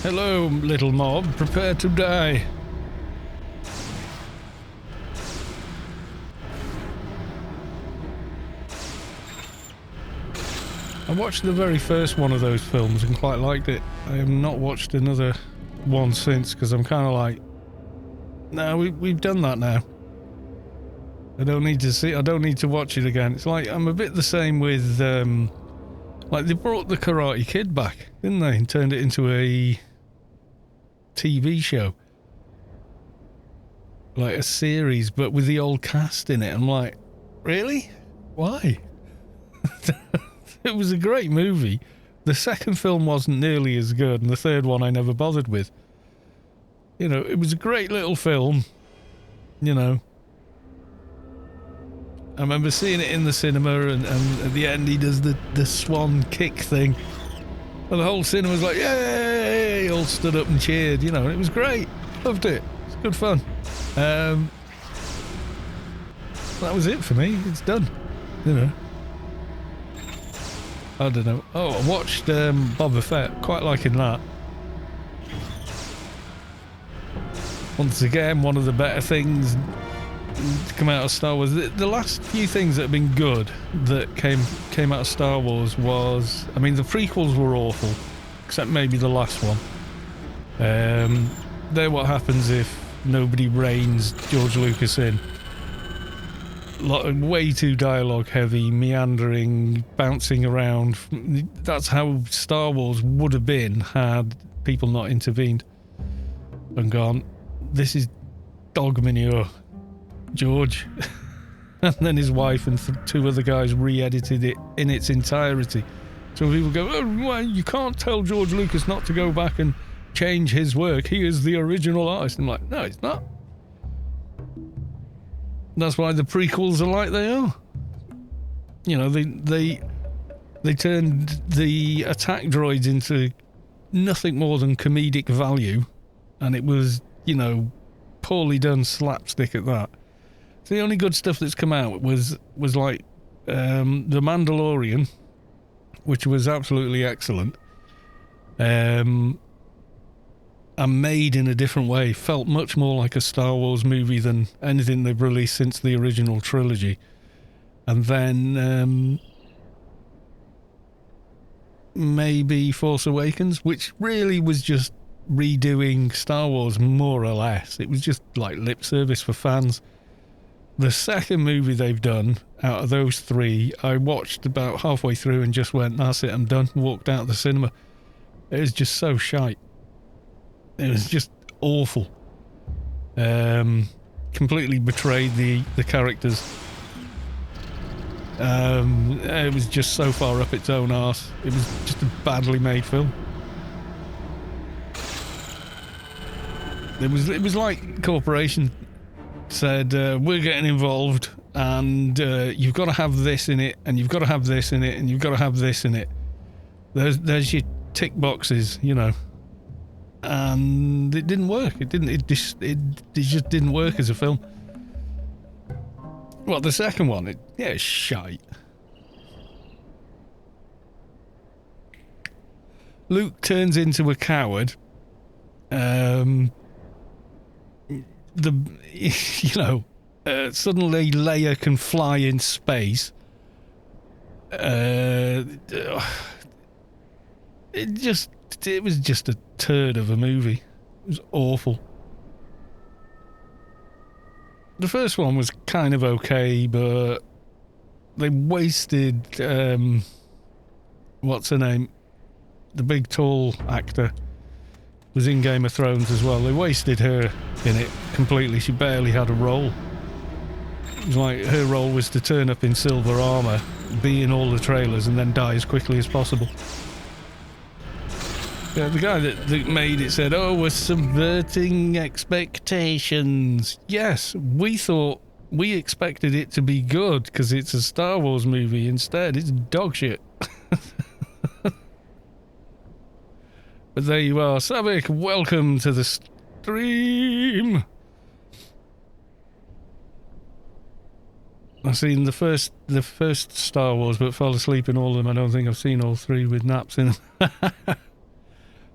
Hello, little mob. Prepare to die. I watched the very first one of those films and quite liked it. I have not watched another one since because I'm kind of like, no, we've done that now. I don't need to see. I don't need to watch it again. It's like I'm a bit the same with like they brought the Karate Kid back, didn't they, and turned it into a TV show, like a series, but with the old cast in it. I'm like, really? Why? It was a great movie. The second film wasn't nearly as good, and the third one I never bothered with. You know, it was a great little film, you know. I remember seeing it in the cinema, and at the end he does the swan kick thing. And the whole cinema was like, yay! All stood up and cheered, you know, and it was great. Loved it. It's good fun. That was it for me. It's done, you know. I don't know. Oh, I watched Boba Fett. Quite liking that. Once again, one of the better things to come out of Star Wars. The last few things that have been good that came out of Star Wars was, I mean, the prequels were awful, except maybe the last one. They're what happens if nobody reins George Lucas in. Way too dialogue heavy, meandering, bouncing around. That's how Star Wars would have been had people not intervened and gone, this is dog manure, George. And then his wife and two other guys re-edited it in its entirety. So people go, oh, well, you can't tell George Lucas not to go back and change his work. He is the original artist. I'm like, no, he's not. That's why the prequels are like they are. You know, they turned the attack droids into nothing more than comedic value, and it was, you know, poorly done slapstick at that. So the only good stuff that's come out was like The Mandalorian, which was absolutely excellent. And made in a different way, felt much more like a Star Wars movie than anything they've released since the original trilogy. And then maybe Force Awakens, which really was just redoing Star Wars more or less. It was just like lip service for fans. The second movie they've done out of those three, I watched about halfway through and just went, that's it, I'm done. Walked out of the cinema. It was just so shite. It was just awful. Completely betrayed the characters. It was just so far up its own arse. It was just a badly made film. It was like corporation said, we're getting involved, and you've got to have this in it, and you've got to have this in it, and you've got to have this in it. There's your tick boxes, you know. and it didn't work. It just didn't work as a film. Well, the second one, it's shite. Luke turns into a coward. Suddenly Leia can fly in space. It was just a turd of a movie. It was awful. The first one was kind of okay, but they wasted, what's her name? The big tall actor was in Game of Thrones as well. They wasted her in it completely. She barely had a role. It was like her role was to turn up in silver armour, be in all the trailers, and then die as quickly as possible. Yeah, the guy that made it said, "Oh, we're subverting expectations." Yes, we expected it to be good because it's a Star Wars movie. Instead, it's dog shit. But there you are, Savik. Welcome to the stream. I've seen the first Star Wars, but fell asleep in all of them. I don't think I've seen all three with naps in them.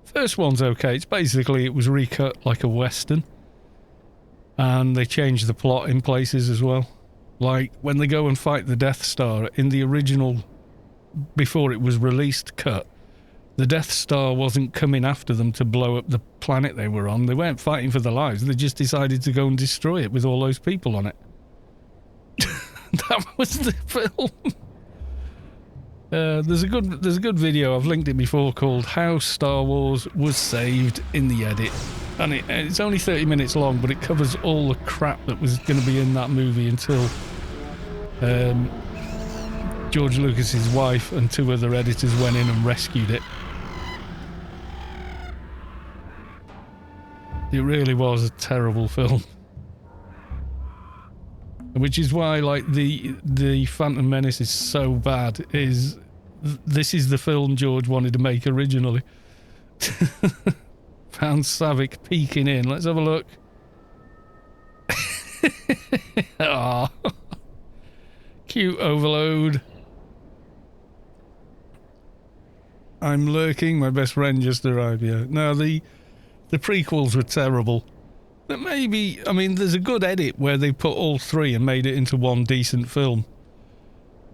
First one's okay. It's basically, it was recut like a Western. And they changed the plot in places as well. Like, when they go and fight the Death Star, in the original, before it was released cut, the Death Star wasn't coming after them to blow up the planet they were on. They weren't fighting for their lives. They just decided to go and destroy it with all those people on it. That was the film. There's a good video, I've linked it before, called How Star Wars Was Saved in the Edit. And it's only 30 minutes long, but it covers all the crap that was going to be in that movie until George Lucas's wife and two other editors went in and rescued it. It really was a terrible film. Which is why, like, the Phantom Menace is so bad, this is the film George wanted to make originally. Found Savik peeking in. Let's have a look. Aww. Cute overload. I'm lurking, my best friend just arrived here. No, the prequels were terrible. But maybe, I mean, there's a good edit where they put all three and made it into one decent film.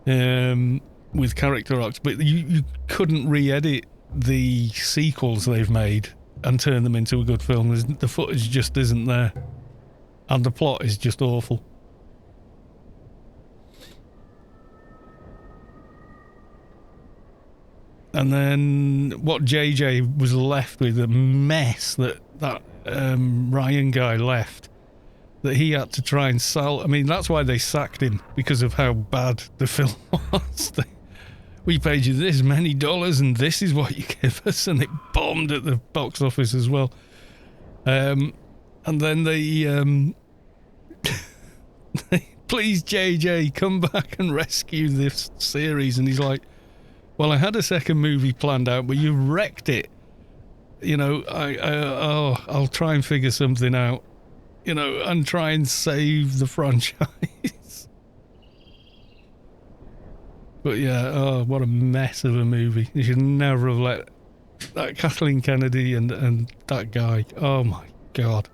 With character arcs, but you couldn't re-edit the sequels they've made and turn them into a good film. The footage just isn't there. And the plot is just awful. And then what JJ was left with, the mess that Ryan guy left, that he had to try and sell. I mean, that's why they sacked him, because of how bad the film was. We paid you this many dollars and this is what you give us, and it bombed at the box office as well. And then they please JJ, come back and rescue this series. And he's like, well, I had a second movie planned out, but you wrecked it. You know, I'll try and figure something out, you know, and try and save the franchise. But yeah, oh, what a mess of a movie. You should never have let that Kathleen Kennedy and that guy. Oh my God.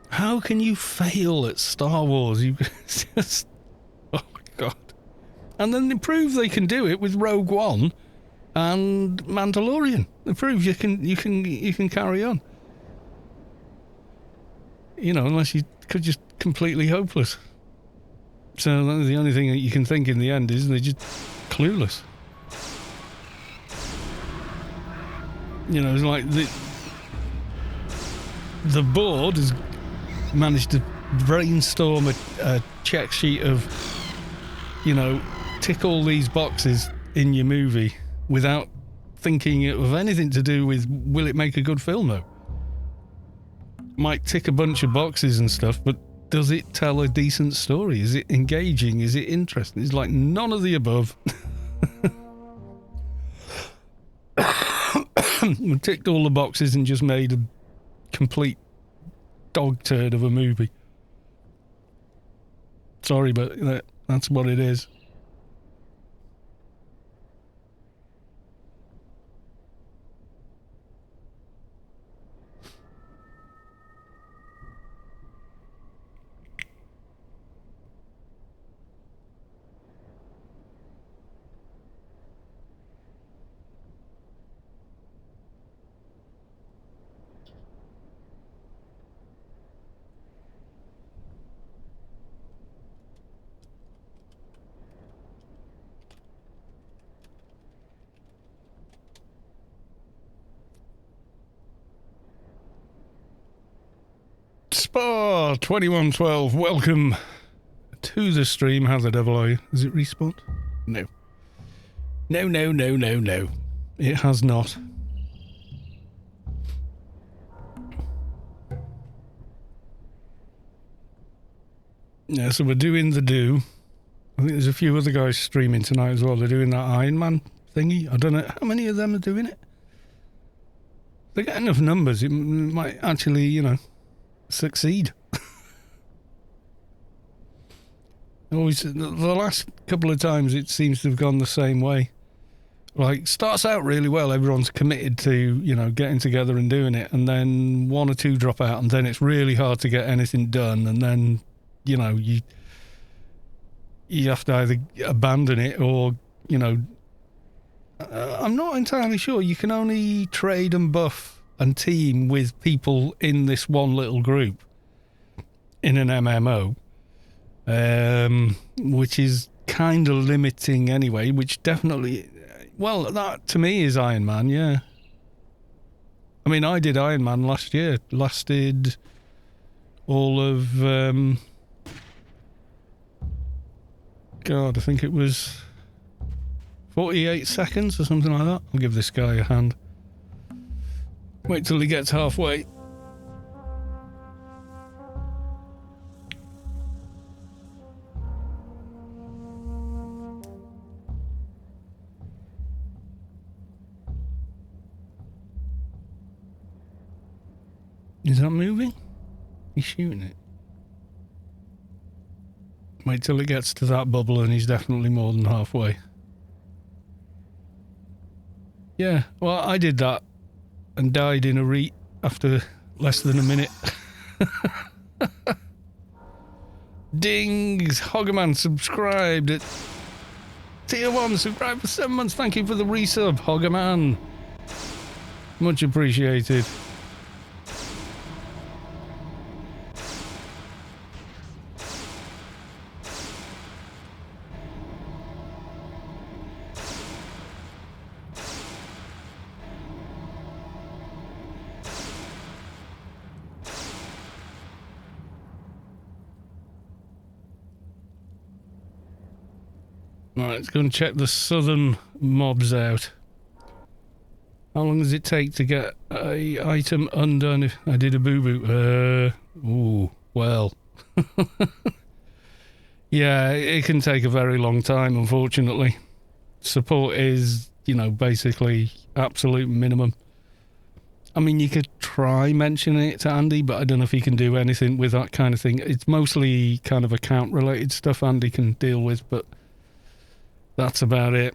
How can you fail at Star Wars? You just, oh my God. And then they prove they can do it with Rogue One and Mandalorian. They prove you can carry on. You know, unless you could just completely hopeless. So the only thing that you can think in the end is they're just clueless. You know, it's like the board has managed to brainstorm a check sheet of, you know, tick all these boxes in your movie without thinking of anything to do with, will it make a good film though? Might tick a bunch of boxes and stuff, but does it tell a decent story? Is it engaging? Is it interesting? It's like none of the above. We ticked all the boxes and just made a complete dog turd of a movie. Sorry, but that's what it is. Spa 2112, welcome to the stream. How the devil are you? Has it respawned? No. No. It has not. Yeah, so we're doing the do. I think there's a few other guys streaming tonight as well. They're doing that Iron Man thingy. I don't know how many of them are doing it. They get enough numbers, it might actually, you know, succeed. Always, the last couple of times it seems to have gone the same way. Like, starts out really well, everyone's committed to, you know, getting together and doing it, and then one or two drop out, and then it's really hard to get anything done, and then, you know, you have to either abandon it or, you know, I'm not entirely sure. You can only trade and buff and team with people in this one little group in an MMO, which is kind of limiting anyway, which definitely, well, that to me is Iron Man, yeah. I mean, I did Iron Man last year. Lasted all of, God, I think it was 48 seconds or something like that. I'll give this guy a hand. Wait till he gets halfway. Is that moving? He's shooting it. Wait till it gets to that bubble and he's definitely more than halfway. Yeah, well, I did that and died in a reet after less than a minute. Dings! Hoggerman subscribed at Tier 1, subscribed for 7 months. Thank you for the resub, Hoggerman. Much appreciated. Right, let's go and check the southern mobs out. How long does it take to get a item undone if I did a boo-boo? Ooh, well. Yeah, it can take a very long time, unfortunately. Support is, you know, basically absolute minimum. I mean, you could try mentioning it to Andy, but I don't know if he can do anything with that kind of thing. It's mostly kind of account-related stuff Andy can deal with, but that's about it.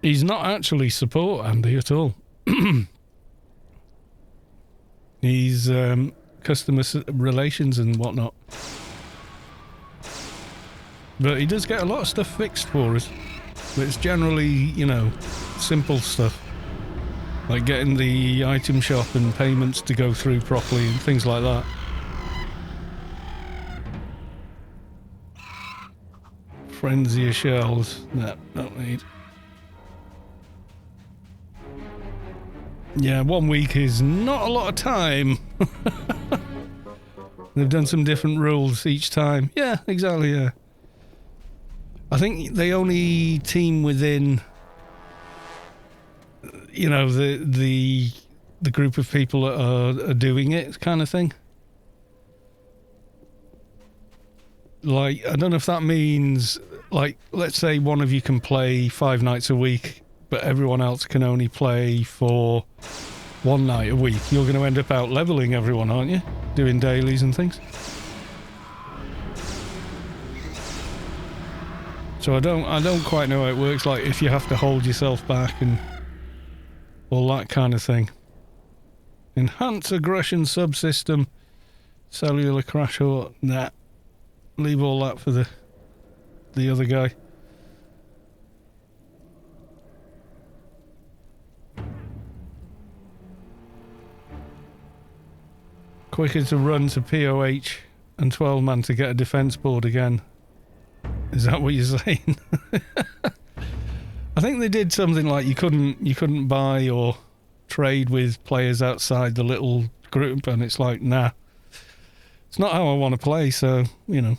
He's not actually support, Andy, at all. He's customer relations and whatnot. But he does get a lot of stuff fixed for us. But it's generally, you know, simple stuff. Like getting the item shop and payments to go through properly and things like that. Frenzy of shells. No, don't need. Yeah, 1 week is not a lot of time. They've done some different rules each time. Yeah, exactly, yeah. I think they only team within, you know, the group of people that are doing it kind of thing. Like, I don't know if that means, like, let's say one of you can play 5 nights a week, but everyone else can only play for one night a week, you're going to end up out leveling everyone, aren't you? Doing dailies and things. So I don't quite know how it works, like if you have to hold yourself back and all that kind of thing. Enhance aggression subsystem, cellular crash or nah. Leave all that for the other guy. Quicker to run to POH and 12 man to get a defense board again. Is that what you're saying? I think they did something like you couldn't buy or trade with players outside the little group, and it's like, nah. It's not how I want to play, so, you know.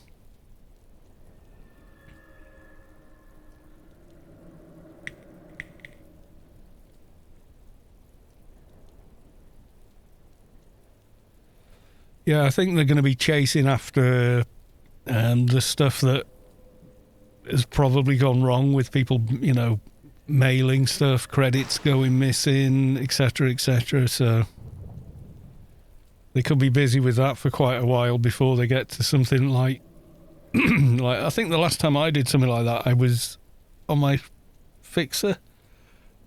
Yeah, I think they're going to be chasing after the stuff that has probably gone wrong with people, you know, mailing stuff, credits going missing, etc., etc. So they could be busy with that for quite a while before they get to something like, like I think the last time I did something like that, I was on my fixer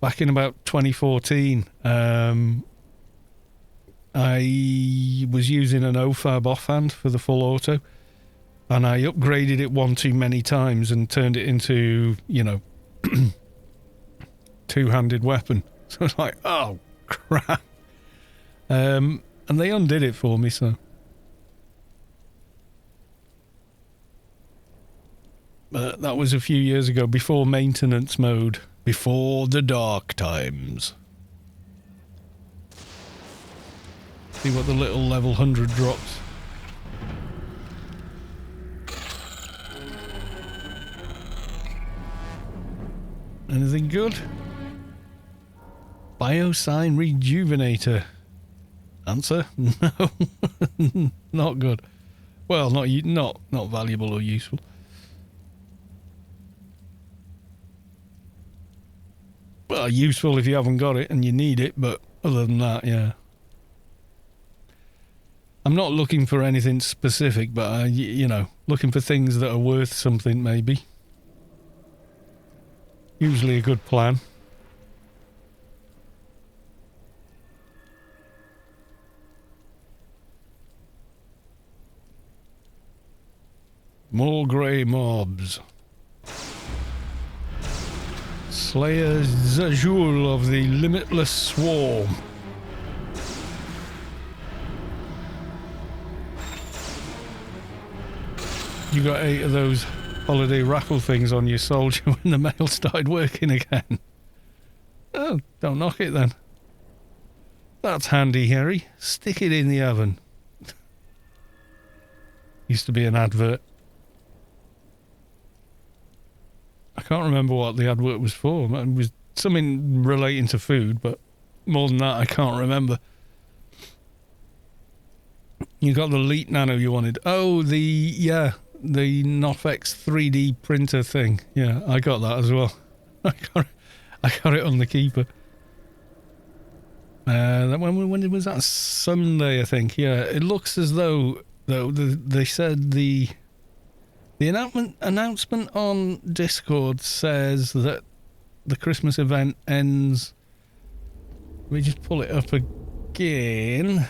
back in about 2014. I was using an OFAB offhand for the full auto, and I upgraded it one too many times and turned it into, you know, two-handed weapon. So it's like, oh crap. And they undid it for me, so. But that was a few years ago, before maintenance mode, before the dark times. See what the little level 100 drops. Anything good? Biosign Rejuvenator. Answer? No. Not good. Well, not valuable or useful. Well, useful if you haven't got it and you need it, but other than that, yeah. I'm not looking for anything specific, but, you know, looking for things that are worth something, maybe. Usually a good plan. More grey mobs. Slayer Zajul of the Limitless Swarm. You got 8 of those holiday raffle things on your soldier when the mail started working again. Oh, don't knock it then. That's handy, Harry. Stick it in the oven. Used to be an advert. I can't remember what the advert was for. It was something relating to food, but more than that, I can't remember. You got the Elite Nano you wanted. Oh, the Nofx 3D printer thing. Yeah, I got that as well. I got it on the keeper. When was that? Sunday, I think. Yeah, it looks as though they said the announcement on Discord says that the Christmas event ends. Let me just pull it up again.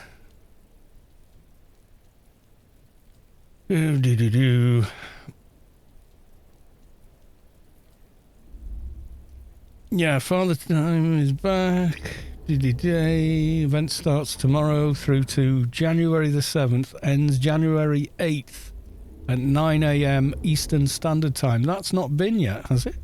Yeah, Father Time is back. Event starts tomorrow through to January the 7th, ends January 8th at 9 AM Eastern Standard Time. That's not been yet, has it?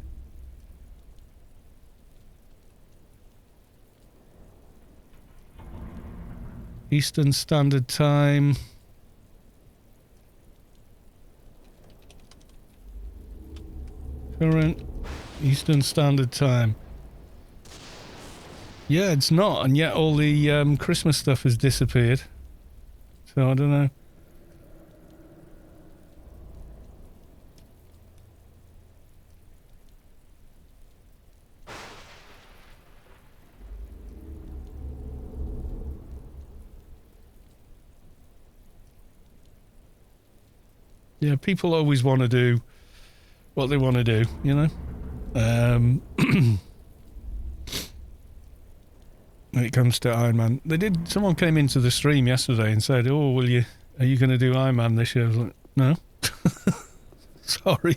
Eastern Standard Time. Current Eastern Standard Time. Yeah, it's not, and yet all the Christmas stuff has disappeared. So I don't know. Yeah, people always want to do what they want to do, you know? When it comes to Iron Man. Someone came into the stream yesterday and said, oh, are you going to do Iron Man this year? I was like, no. Sorry.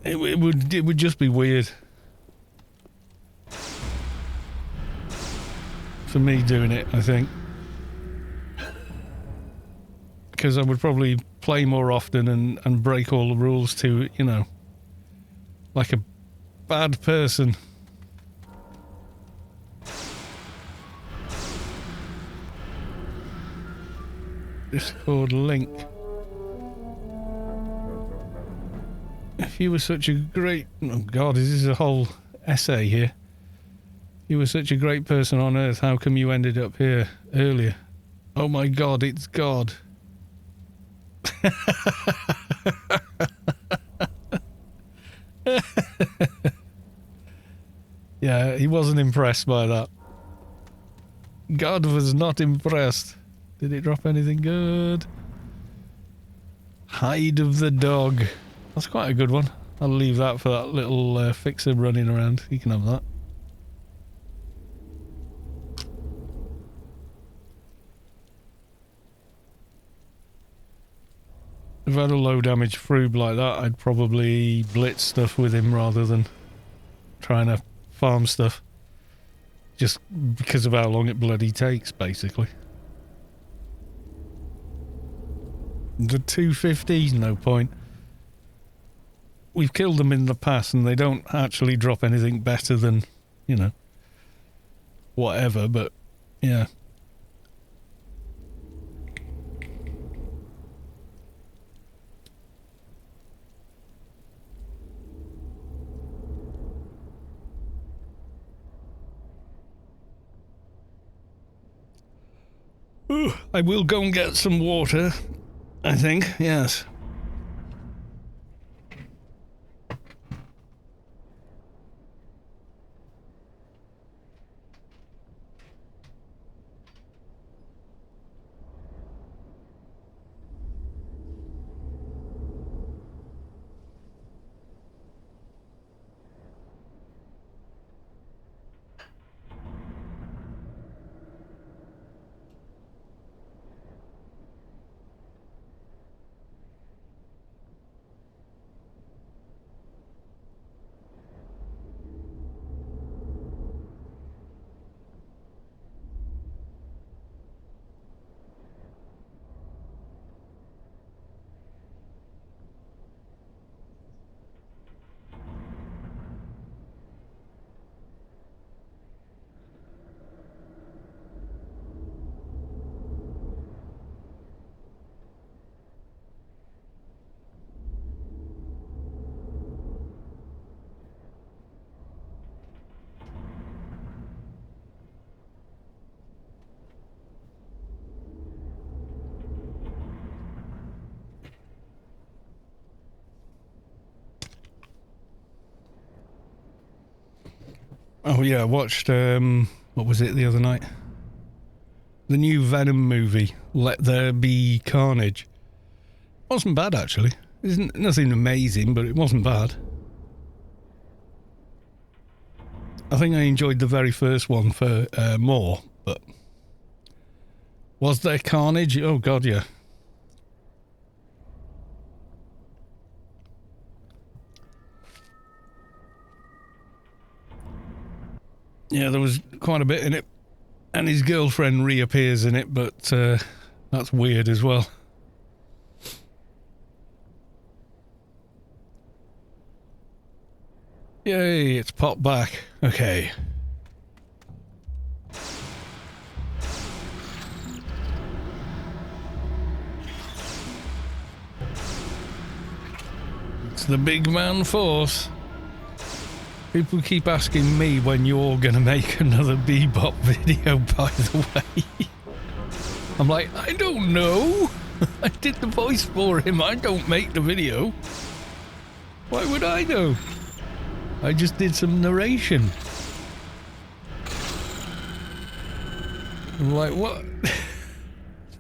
It would just be weird for me doing it, I think. Because I would probably play more often and break all the rules to, you know, like a bad person. Discord link. If you were such a great... Oh God, is this a whole essay here? You were such a great person on Earth, how come you ended up here earlier? Oh my God, it's God. Yeah, he wasn't impressed by that. God was not impressed. Did it drop anything good? Hide of the dog. That's quite a good one. I'll leave that for that little fixer running around. You can have that. If I had a low damage froob like that, I'd probably blitz stuff with him rather than trying to farm stuff. Just because of how long it bloody takes, basically. The 250's no point. We've killed them in the past and they don't actually drop anything better than, you know, whatever, but yeah. Ooh, I will go and get some water, I think, yes. Oh yeah, I watched, what was it the other night? The new Venom movie, Let There Be Carnage. Wasn't bad, actually. Isn't nothing amazing, but it wasn't bad. I think I enjoyed the very first one for more, but... Was there carnage? Oh God, yeah. Yeah, there was quite a bit in it. And his girlfriend reappears in it, but that's weird as well. Yay, it's popped back. Okay. It's the big man force. People keep asking me when you're gonna make another Bebop video, by the way. I'm like, I don't know. I did the voice for him. I don't make the video. Why would I know? I just did some narration. I'm like, what?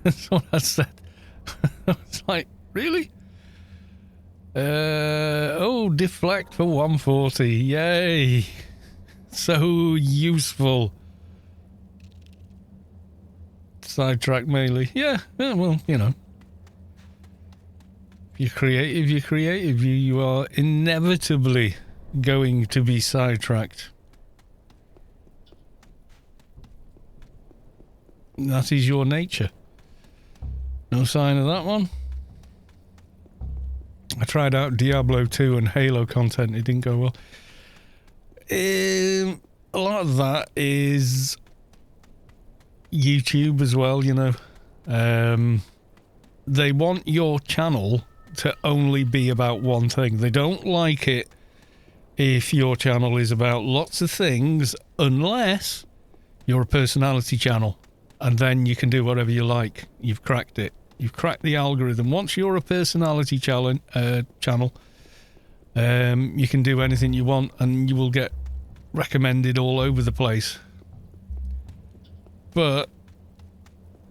That's what I said. I was like, really? Oh, deflect for 140. Yay. So useful. Sidetrack melee. Yeah, well, you know. If you're creative, you're creative. You are inevitably going to be sidetracked. That is your nature. No sign of that one. I tried out Diablo 2 and Halo content. It didn't go well. A lot of that is YouTube as well, you know. They want your channel to only be about one thing. They don't like it if your channel is about lots of things, unless you're a personality channel. And then you can do whatever you like. You've cracked it. You've cracked the algorithm. Once you're a personality channel, you can do anything you want and you will get recommended all over the place. But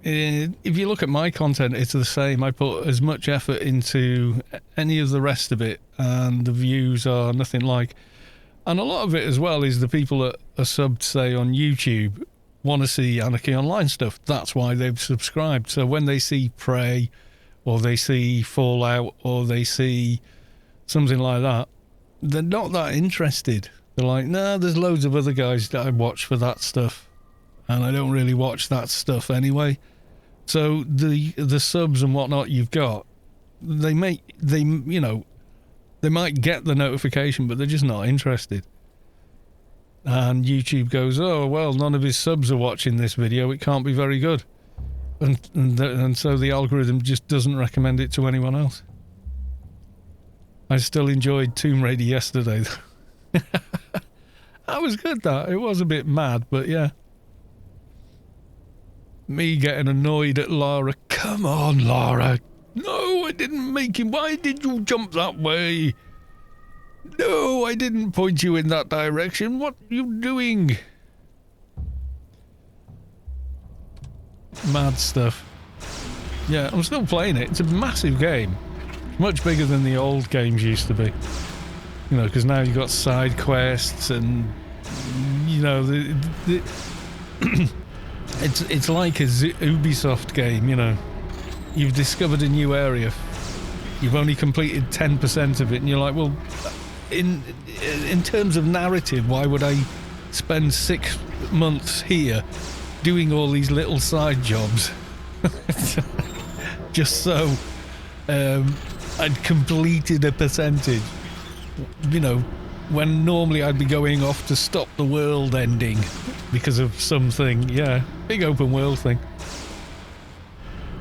if you look at my content, it's the same. I put as much effort into any of the rest of it, and the views are nothing like. And a lot of it as well is the people that are subbed, say, on YouTube want to see Anarchy Online stuff. That's why they've subscribed. So when they see Prey, or they see Fallout, or they see something like that, they're not that interested. They're like, nah, there's loads of other guys that I watch for that stuff, and I don't really watch that stuff anyway. So the subs and whatnot you've got, they might get the notification, but they're just not interested. And YouTube goes, oh well, none of his subs are watching this video, it can't be very good, and so the algorithm just doesn't recommend it to anyone else. I still enjoyed Tomb Raider yesterday. That was good. That it was a bit mad, but yeah. Me getting annoyed at Lara. Come on, Lara. No, I didn't make him. Why did you jump that way? No, I didn't point you in that direction. What are you doing? Mad stuff. Yeah, I'm still playing it. It's a massive game. Much bigger than the old games used to be. You know, because now you've got side quests and, you know, it's like a Ubisoft game, you know. You've discovered a new area. You've only completed 10% of it, and you're like, well, in terms of narrative, why would I spend 6 months here doing all these little side jobs just so I'd completed a percentage? You know, when normally I'd be going off to stop the world ending because of something. Yeah, big open world thing.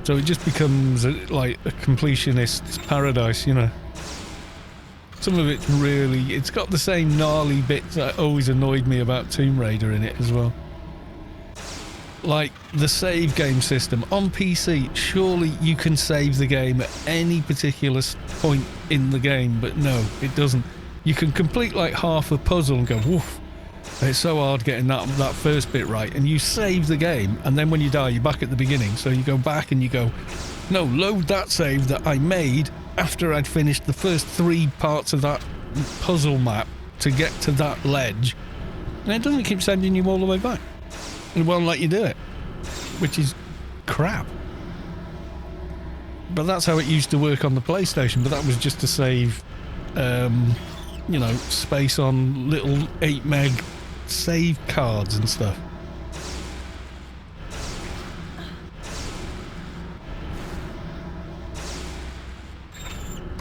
So it just becomes like a completionist's paradise, you know. Some of it's really, it's got the same gnarly bits that always annoyed me about Tomb Raider in it as well. Like the save game system on PC, surely you can save the game at any particular point in the game, but no, it doesn't. You can complete like half a puzzle and go, woof, it's so hard getting that first bit right, and you save the game, and then when you die, you're back at the beginning. So you go back and you go, no, load that save that I made after I'd finished the first 3 parts of that puzzle map to get to that ledge, and it doesn't keep sending you all the way back. It won't let you do it, which is crap. But that's how it used to work on the PlayStation, but that was just to save, you know, space on little 8 meg save cards and stuff.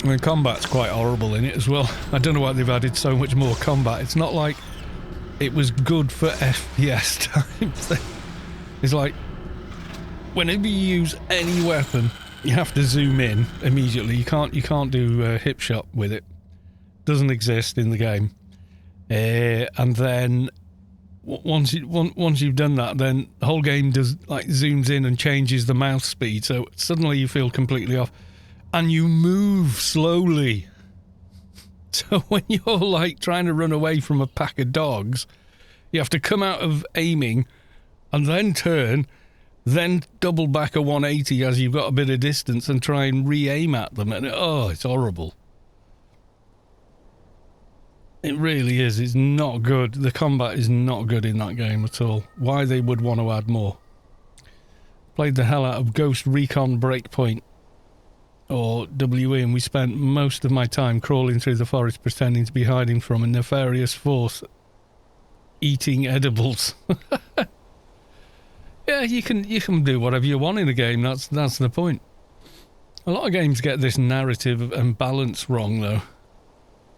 I mean, combat's quite horrible in it as well. I don't know why they've added so much more combat. It's not like it was good for FPS times. It's like, whenever you use any weapon, you have to zoom in immediately. You can't do hip shot with it. Doesn't exist in the game. And then once you've done that, then the whole game does like zooms in and changes the mouse speed. So suddenly you feel completely off, and you move slowly. So when you're like trying to run away from a pack of dogs, you have to come out of aiming and then turn then double back a 180 as you've got a bit of distance and try and re-aim at them, and oh, it's horrible. It really is. It's not good. The combat is not good in that game at all. Why they would want to add more. Played the hell out of Ghost Recon Breakpoint, or WE, and we spent most of my time crawling through the forest pretending to be hiding from a nefarious force eating edibles. Yeah, you can do whatever you want in a game. That's the point. A lot of games get this narrative and balance wrong, though.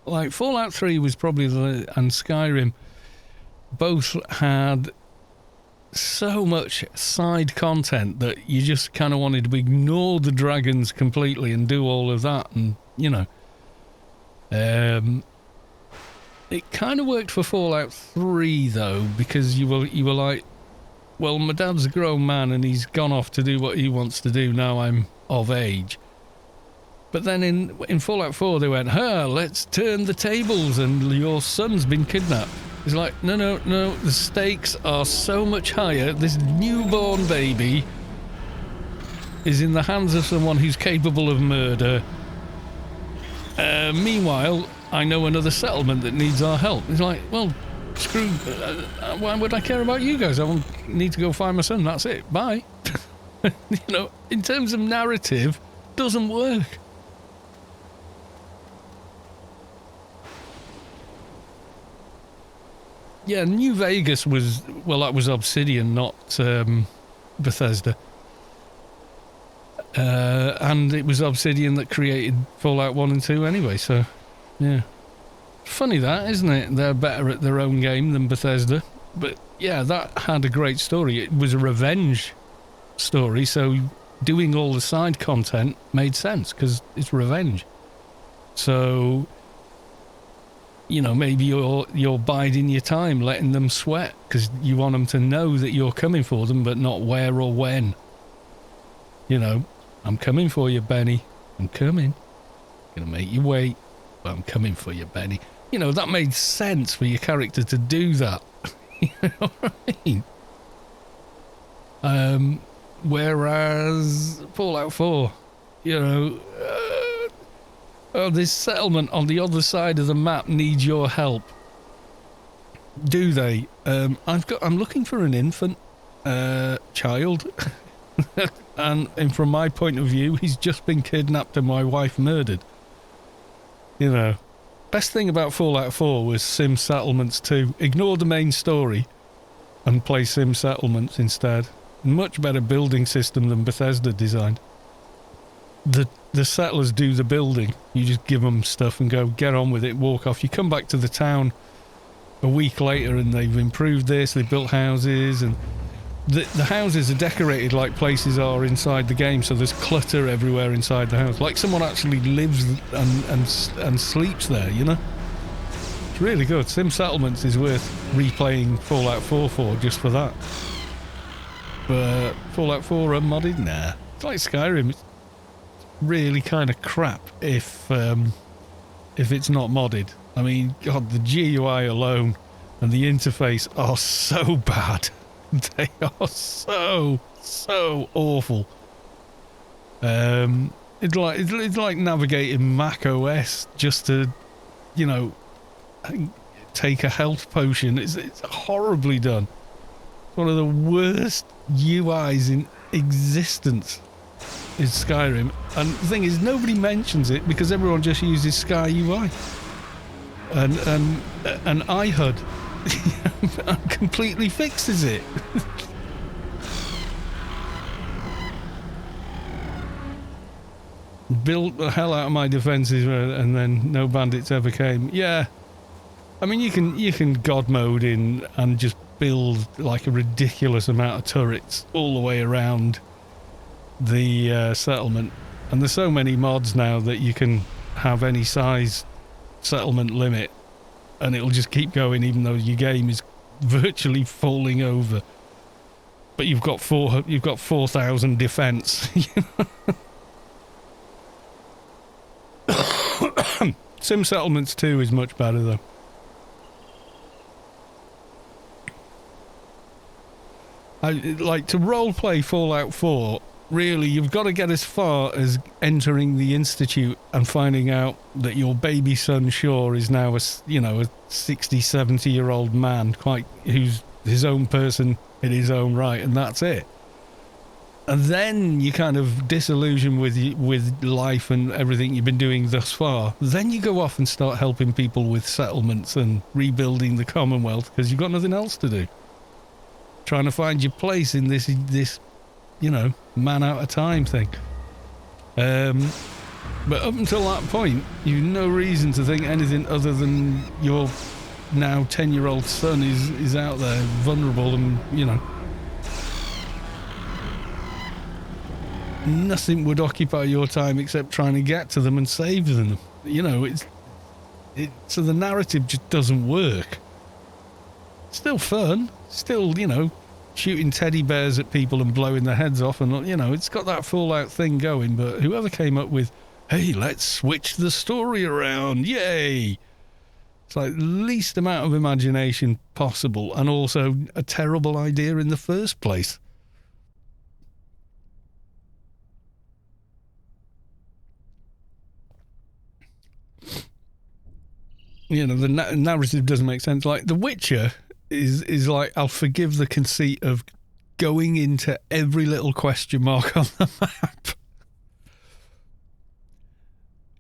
Like Fallout 3 was probably and Skyrim both had so much side content that you just kind of wanted to ignore the dragons completely and do all of that, and you know, it kind of worked for Fallout 3 though, because you were like, well, my dad's a grown man and he's gone off to do what he wants to do. Now I'm of age. But then in Fallout 4 they went, let's turn the tables and your son's been kidnapped. It's like, no, the stakes are so much higher. This newborn baby is in the hands of someone who's capable of murder. Meanwhile, I know another settlement that needs our help. It's like, well, screw, why would I care about you guys? I need to go find my son, that's it, bye. You know, in terms of narrative, doesn't work. Yeah, New Vegas was, well, that was Obsidian, not Bethesda. And it was Obsidian that created Fallout 1 and 2 anyway, so, yeah. Funny that, isn't it? They're better at their own game than Bethesda. But, yeah, that had a great story. It was a revenge story, so doing all the side content made sense, because it's revenge. So, you know, maybe you're biding your time, letting them sweat, because you want them to know that you're coming for them, but not where or when. You know, I'm coming for you, Benny. I'm coming. Gonna make you wait, but I'm coming for you, Benny. You know, that made sense for your character to do that. You know what I mean? Whereas Fallout 4, you know, this settlement on the other side of the map needs your help. Do they? I'm looking for an infant child, and from my point of view, he's just been kidnapped and my wife murdered. You know, best thing about Fallout 4 was Sim Settlements 2. Ignore the main story and play Sim Settlements instead. Much better building system than Bethesda designed. The settlers do the building. You just give them stuff and go, get on with it, walk off. You come back to the town a week later and they've improved this, they've built houses, and the houses are decorated like places are inside the game, so there's clutter everywhere inside the house. Like someone actually lives and sleeps there, you know? It's really good. Sim Settlements is worth replaying Fallout 4 for, just for that. But Fallout 4 unmodded? Nah. It's like Skyrim. It's really kind of crap if it's not modded. I mean, God, the GUI alone and the interface are so bad. They are so awful. It's like navigating Mac OS just to, you know, take a health potion. It's horribly done. It's one of the worst UIs in existence is Skyrim, and the thing is, nobody mentions it because everyone just uses Sky UI and iHUD and completely fixes it. Built the hell out of my defences and then no bandits ever came. Yeah, I mean, you can god mode in and just build like a ridiculous amount of turrets all the way around the settlement, and there's so many mods now that you can have any size settlement limit and it'll just keep going even though your game is virtually falling over, but you've got 4,000 defense. Sim Settlements 2 is much better though. Like, to roleplay Fallout 4, really, you've got to get as far as entering the Institute and finding out that your baby son, Shaw, is now a 60, 70-year-old man, who's his own person in his own right, and that's it. And then you kind of disillusion with life and everything you've been doing thus far. Then you go off and start helping people with settlements and rebuilding the Commonwealth because you've got nothing else to do. Trying to find your place in this man out of time thing. But up until that point, you've no reason to think anything other than your now 10-year-old son is out there vulnerable and, nothing would occupy your time except trying to get to them and save them. So the narrative just doesn't work. Still fun. Still, shooting teddy bears at people and blowing their heads off, and it's got that Fallout thing going. But whoever came up with, hey, let's switch the story around, yay! It's like the least amount of imagination possible, and also a terrible idea in the first place. The narrative doesn't make sense. Like The Witcher is like, I'll forgive the conceit of going into every little question mark on the map.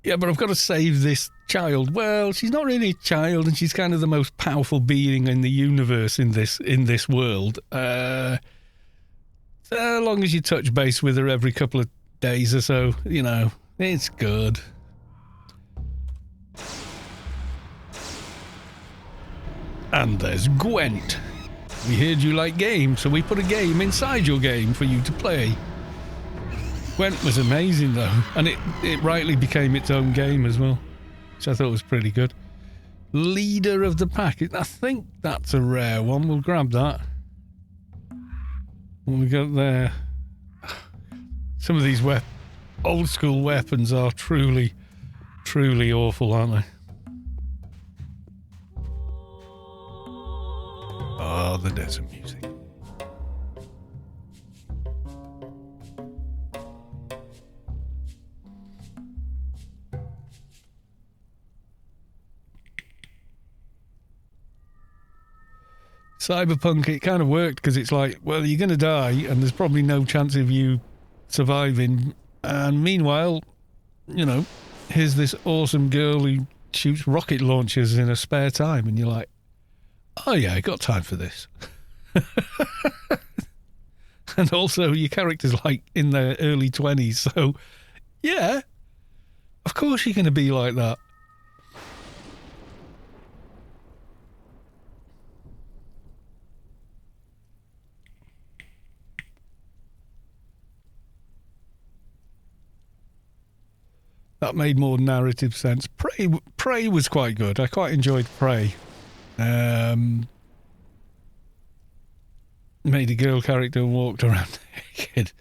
Yeah, but I've got to save this child. Well, she's not really a child, and she's kind of the most powerful being in the universe in this world. As long as you touch base with her every couple of days or so, it's good. And there's Gwent. We heard you like games, so we put a game inside your game for you to play. Gwent was amazing, though, and it rightly became its own game as well, which I thought was pretty good. Leader of the Pack. I think that's a rare one. We'll grab that. What we got there? Some of these old school weapons are truly, truly awful, aren't they? Oh, the desert music. Cyberpunk, it kind of worked because it's like, well, you're going to die and there's probably no chance of you surviving. And meanwhile, here's this awesome girl who shoots rocket launchers in her spare time, and you're like, oh yeah, I got time for this. And also your character's like in their early 20s, so yeah, of course you're going to be like that. That made more narrative sense. Prey was quite good. I quite enjoyed Prey. Made a girl character and walked around naked.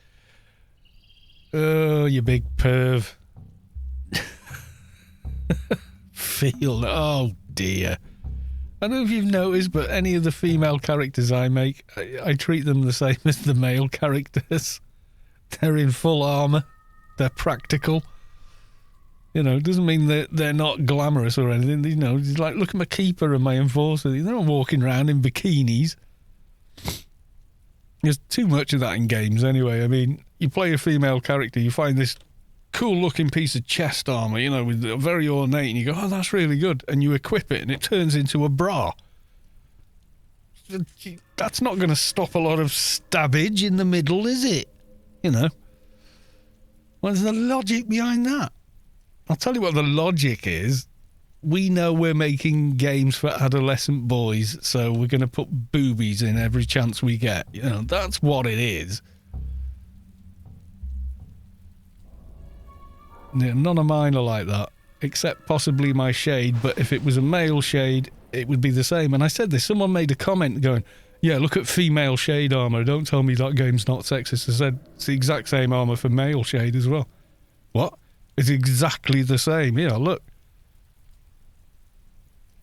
Oh, you big perv. Oh dear. I don't know if you've noticed, but any of the female characters I make, I treat them the same as the male characters. They're in full armour. They're practical. It doesn't mean that they're not glamorous or anything. It's like, look at my keeper and my enforcer. They're not walking around in bikinis. There's too much of that in games anyway. I mean, you play a female character, you find this cool-looking piece of chest armour, with a very ornate, and you go, oh, that's really good. And you equip it, and it turns into a bra. That's not going to stop a lot of stabbage in the middle, is it? What's the logic behind that? I'll tell you what the logic is. We know we're making games for adolescent boys, so we're going to put boobies in every chance we get. That's what it is. Yeah, none of mine are like that, except possibly my shade, but if it was a male shade, it would be the same. And I said this, someone made a comment going, yeah, look at female shade armour. Don't tell me that game's not sexist. I said, it's the exact same armour for male shade as well. What? It's exactly the same. Yeah, look.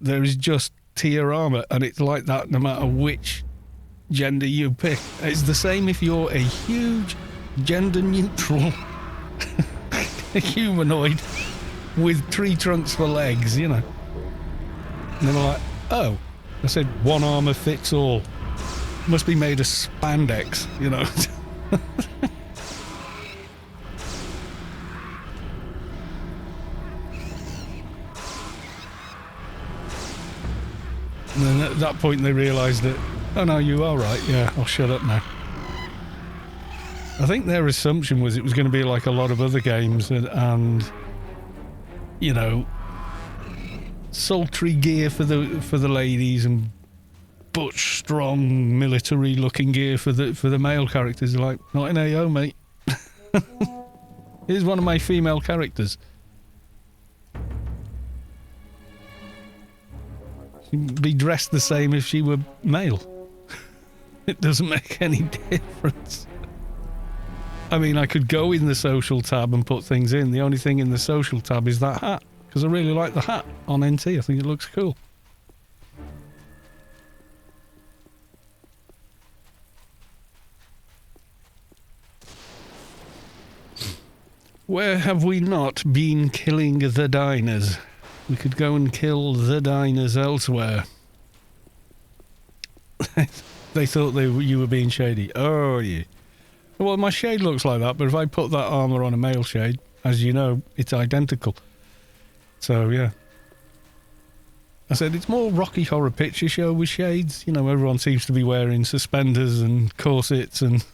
There is just tier armour, and it's like that no matter which gender you pick. It's the same if you're a huge gender-neutral humanoid with tree trunks for legs, you know. And they were like, oh, I said one armor fits all. Must be made of spandex, you know. And then at that point they realised that, oh no, you are right, yeah, I'll shut up now. I think their assumption was it was going to be like a lot of other games and you know, sultry gear for the ladies and butch, strong, military-looking gear for the male characters. Like, not in AO, mate. Here's one of my female characters. She'd be dressed the same if she were male. It doesn't make any difference. I mean, I could go in the social tab and put things in. The only thing in the social tab is that hat, because I really like the hat on NT. I think it looks cool. Where have we not been killing the Dynas? We could go and kill the Dynas elsewhere. They thought you were being shady. Oh, yeah. Well, my shade looks like that, but if I put that armour on a male shade, as you know, it's identical. So, yeah. I said, it's more Rocky Horror Picture Show with shades. You know, everyone seems to be wearing suspenders and corsets and...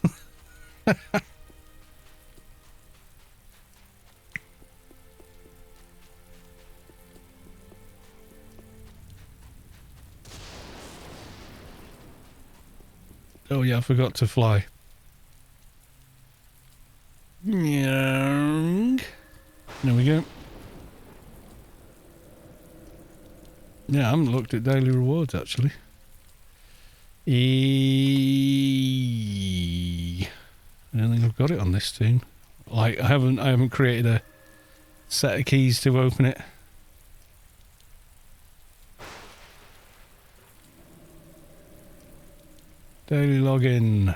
Oh yeah, I forgot to fly. There we go. Yeah, I haven't looked at daily rewards actually. I don't think I've got it on this team. Like I haven't created a set of keys to open it. Daily login.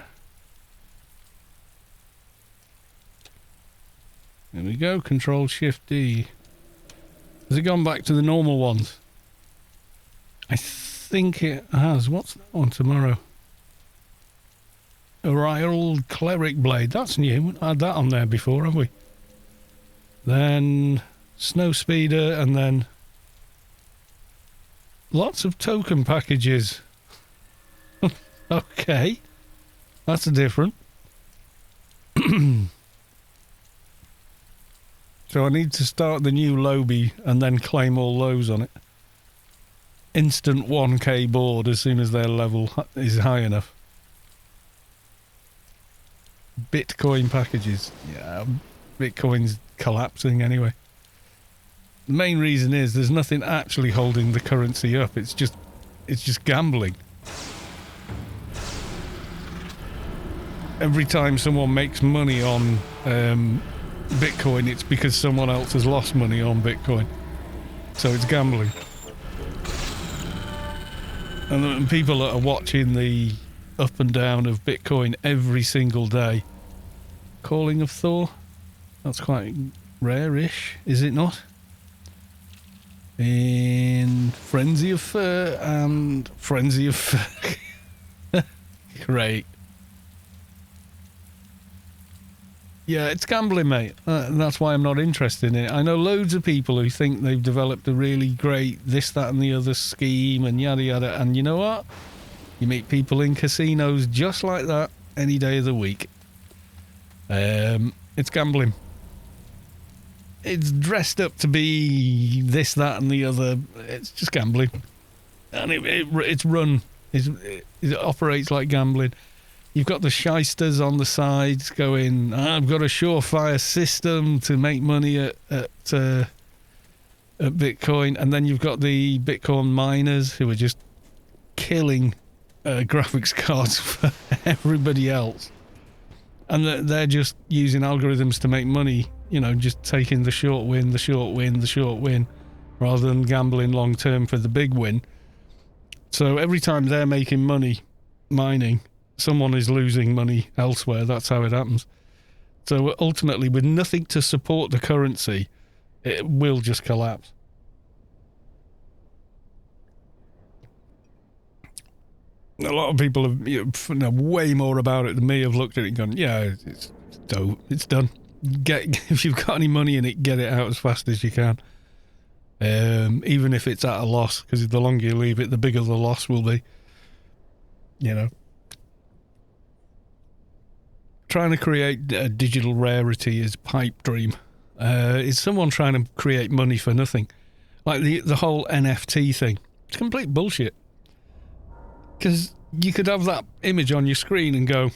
There we go, Control Shift D. Has it gone back to the normal ones? I think it has. What's that one tomorrow? A Royal Cleric Blade. That's new. We haven't had that on there before, have we? Then Snow Speeder and then lots of token packages. Okay, that's different. So I need to start the new lobby and then claim all those on it. Instant 1k board as soon as their level is high enough. Bitcoin packages. Yeah, Bitcoin's collapsing anyway. The main reason is there's nothing actually holding the currency up. It's just gambling. Every time someone makes money on Bitcoin, it's because someone else has lost money on Bitcoin. So it's gambling. And people that are watching the up and down of Bitcoin every single day. Calling of Thor? That's quite rare-ish, is it not? In Frenzy of Fur and Frenzy of Fur. Great. Yeah, it's gambling, mate. That's why I'm not interested in it. I know loads of people who think they've developed a really great this, that and the other scheme and yada yada. And you know what? You meet people in casinos just like that any day of the week. It's gambling. It's dressed up to be this, that and the other. It's just gambling. And it's run. It operates like gambling. You've got the shysters on the sides going, I've got a surefire system to make money at Bitcoin. And then you've got the Bitcoin miners who are just killing graphics cards for everybody else. And they're just using algorithms to make money, you know, just taking the short win, the short win, the short win, rather than gambling long term for the big win. So every time they're making money mining, Someone is losing money elsewhere. That's how it happens. So ultimately, with nothing to support the currency, it will just collapse. A lot of people have, know way more about it than me, have looked at it and gone, yeah, it's done. If you've got any money in it, get it out as fast as you can. Even if it's at a loss, because the longer you leave it, the bigger the loss will be. Trying to create a digital rarity is pipe dream. It's someone trying to create money for nothing. Like the whole NFT thing. It's complete bullshit. Because you could have that image on your screen and go,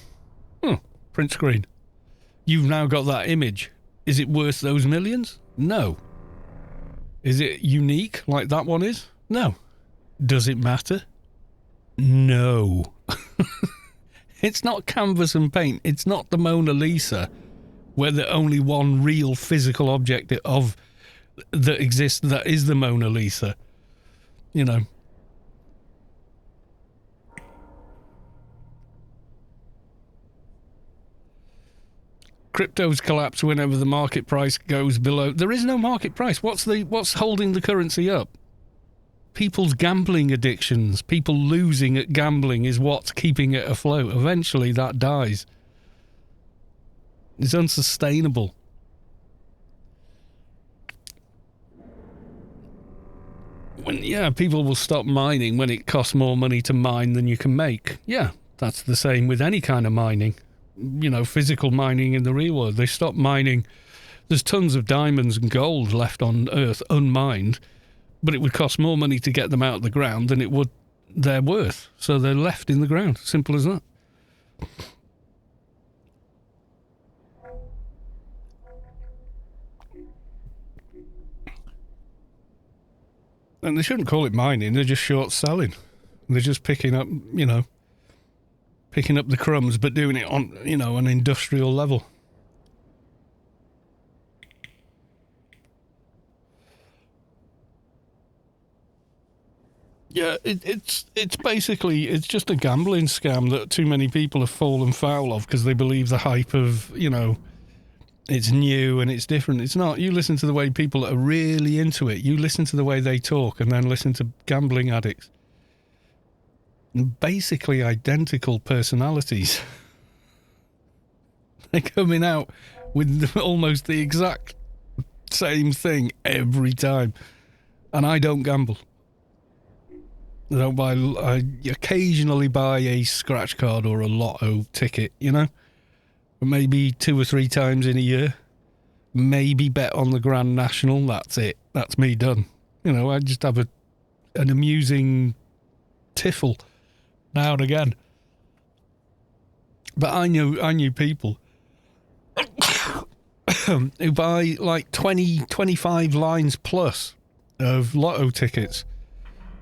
print screen. You've now got that image. Is it worth those millions? No. Is it unique like that one is? No. Does it matter? No. It's not canvas and paint. It's not the Mona Lisa, where the only one real physical object that exists that is the Mona Lisa. Cryptos collapse whenever the market price goes below. There is no market price. What's holding the currency up? People's gambling addictions, people losing at gambling is what's keeping it afloat. Eventually that dies. It's unsustainable. People will stop mining when it costs more money to mine than you can make. Yeah, that's the same with any kind of mining. Physical mining in the real world. They stop mining. There's tons of diamonds and gold left on Earth unmined, but it would cost more money to get them out of the ground than it would their worth. So they're left in the ground. Simple as that. And they shouldn't call it mining. They're just short selling. They're just picking up the crumbs, but doing it on, an industrial level. Yeah, it's basically, it's just a gambling scam that too many people have fallen foul of because they believe the hype of, it's new and it's different. It's not. You listen to the way people are really into it. You listen to the way they talk and then listen to gambling addicts. Basically identical personalities. They're coming out with almost the exact same thing every time. And I don't gamble. I occasionally buy a scratch card or a lotto ticket, maybe 2 or 3 times in a year. Maybe bet on the Grand National. That's it. That's me done. I just have an amusing tiffle now and again. But I knew people who buy like 20, 25 lines plus of lotto tickets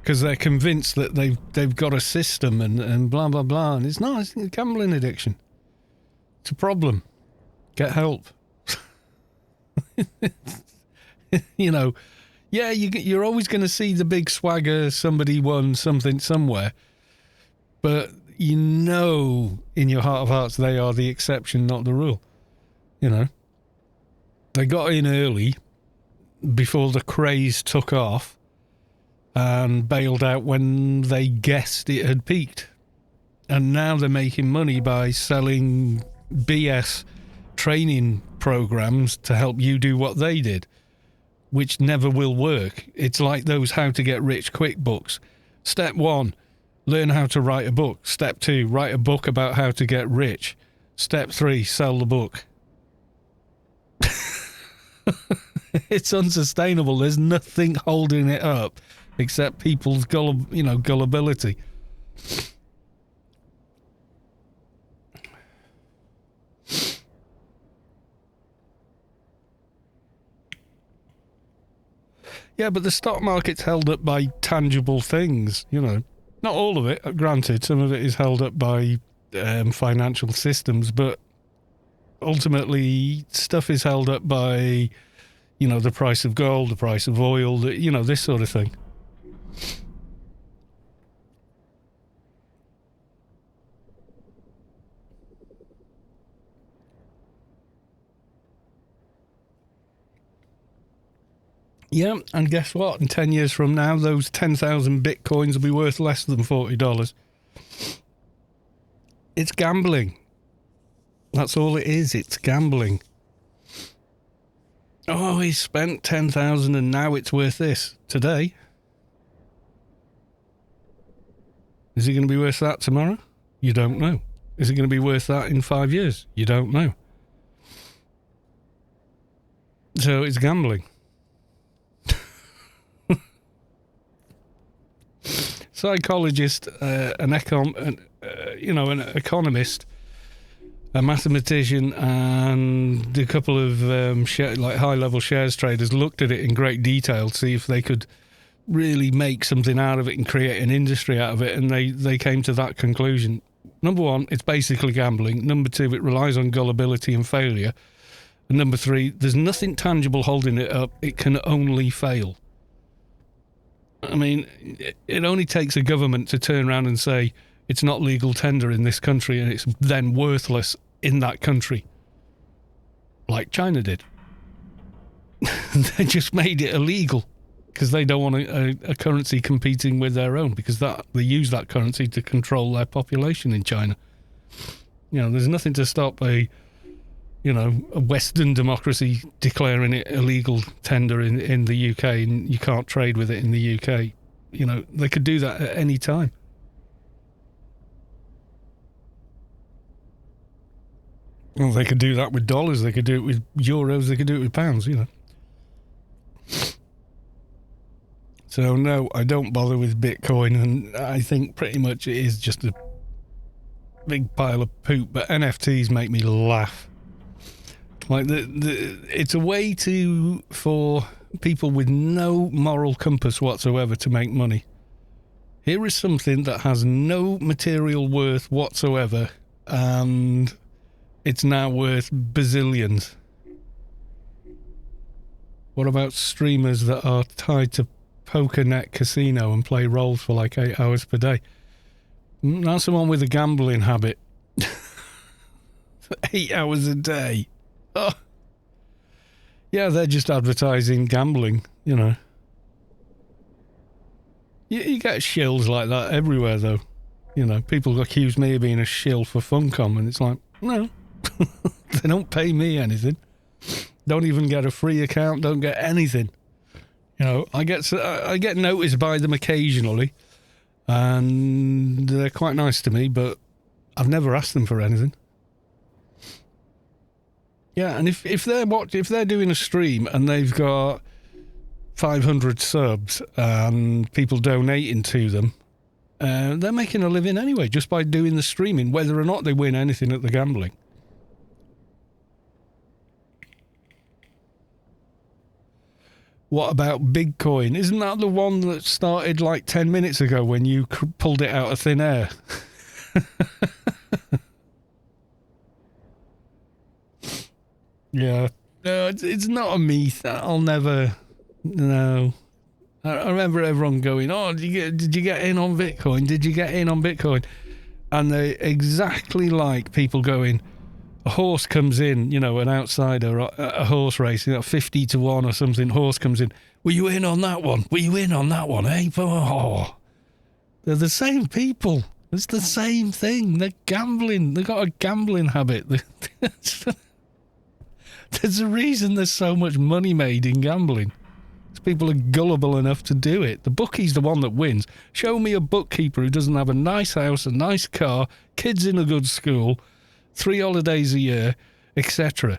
because they're convinced that they've got a system and blah, blah, blah. And it's not. It's a gambling addiction. It's a problem. Get help. You're always going to see the big swagger, somebody won something somewhere. But in your heart of hearts, they are the exception, not the rule. They got in early before the craze took off and bailed out when they guessed it had peaked. And now they're making money by selling BS training programs to help you do what they did, which never will work. It's like those how to get rich quick books. Step 1, learn how to write a book. Step 2, write a book about how to get rich. Step 3, sell the book. It's unsustainable. There's nothing holding it up except people's gullibility. Yeah, but the stock market's held up by tangible things, Not all of it, granted. Some of it is held up by financial systems, but ultimately stuff is held up by, the price of gold, the price of oil, this sort of thing. Yeah, and guess what? In 10 years from now, those 10,000 bitcoins will be worth less than $40. It's gambling. That's all it is. It's gambling. Oh, he spent 10,000 and now it's worth this. Today. Is it going to be worth that tomorrow? You don't know. Is it going to be worth that in 5 years? You don't know. So it's gambling. Psychologist, an economist, a mathematician, and a couple of high-level shares traders looked at it in great detail to see if they could really make something out of it and create an industry out of it, and they came to that conclusion. Number one, it's basically gambling. Number two, it relies on gullibility and failure. And number three, there's nothing tangible holding it up. It can only fail. I mean, it only takes a government to turn around and say it's not legal tender in this country and it's then worthless in that country. Like China did. They just made it illegal because they don't want a currency competing with their own, because they use that currency to control their population in China. You know, there's nothing to stop a Western democracy declaring it illegal tender in the UK, and you can't trade with it in the UK. You know, they could do that at any time. Well, they could do that with dollars, they could do it with euros, they could do it with pounds, you know. So no, I don't bother with Bitcoin, and I think pretty much it is just a big pile of poop, but NFTs make me laugh. Like it's a way for people with no moral compass whatsoever to make money. Here is something that has no material worth whatsoever, and it's now worth bazillions. What about streamers that are tied to PokerNet Casino and play roles for like 8 hours per day? That's the one with a gambling habit. 8 hours a day. Oh. Yeah, they're just advertising gambling, you know. You get shills like that everywhere, though. You know, people accuse me of being a shill for Funcom, and it's like, no. They don't pay me anything. Don't even get a free account, don't get anything. You know, I get noticed by them occasionally, and they're quite nice to me, but I've never asked them for anything. Yeah, and if they're doing a stream and they've got 500 subs and people donating to them, they're making a living anyway just by doing the streaming, whether or not they win anything at the gambling. What about Bitcoin? Isn't that the one that started like 10 minutes ago when you pulled it out of thin air? Yeah. No, it's not a myth. I'll never... No. I remember everyone going, oh, did you get in on Bitcoin? Did you get in on Bitcoin? And they exactly like people going, a horse comes in, you know, an outsider, a horse race, 50 to 1 or something, horse comes in. Were you in on that one? Were you in on that one? Hey, oh. They're the same people. It's the same thing. They're gambling. They've got a gambling habit. There's a reason there's so much money made in gambling. People are gullible enough to do it. The bookie's the one that wins. Show me a bookkeeper who doesn't have a nice house, a nice car, kids in a good school, 3 holidays a year, etc.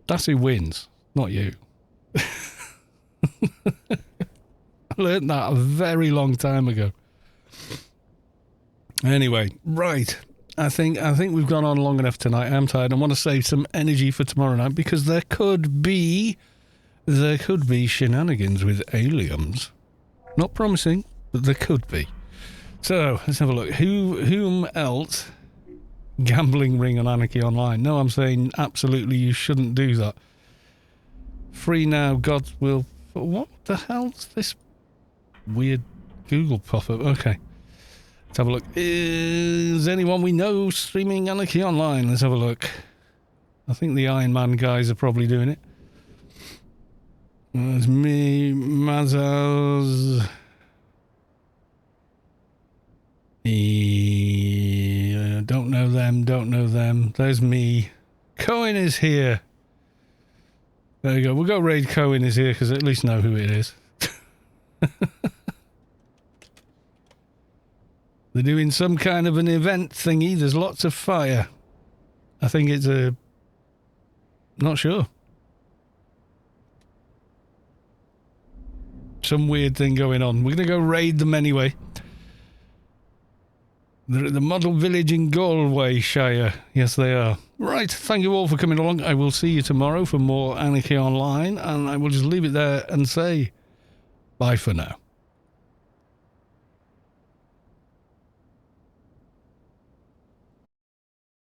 That's who wins, not you. I learned that a very long time ago. Anyway, right. I think we've gone on long enough tonight. I'm tired. I want to save some energy for tomorrow night because there could be shenanigans with aliens. Not promising, but there could be. So let's have a look. Whom else? Gambling ring on Anarchy Online. No, I'm saying absolutely you shouldn't do that. Free now, God will... What the hell's this weird Google pop-up? Okay. Let's have a look. Is anyone we know streaming Anarchy Online? Let's have a look. I think the Iron Man guys are probably doing it. There's me, Mazals. Don't know them, don't know them. There's me. Cohen is here. There you go. We'll go raid Cohen is here because at least know who it is. They're doing some kind of an event thingy. There's lots of fire. I think it's a... Not sure. Some weird thing going on. We're going to go raid them anyway. They're at the model village in Galwayshire. Yes, they are. Right, thank you all for coming along. I will see you tomorrow for more Anarchy Online, and I will just leave it there and say bye for now.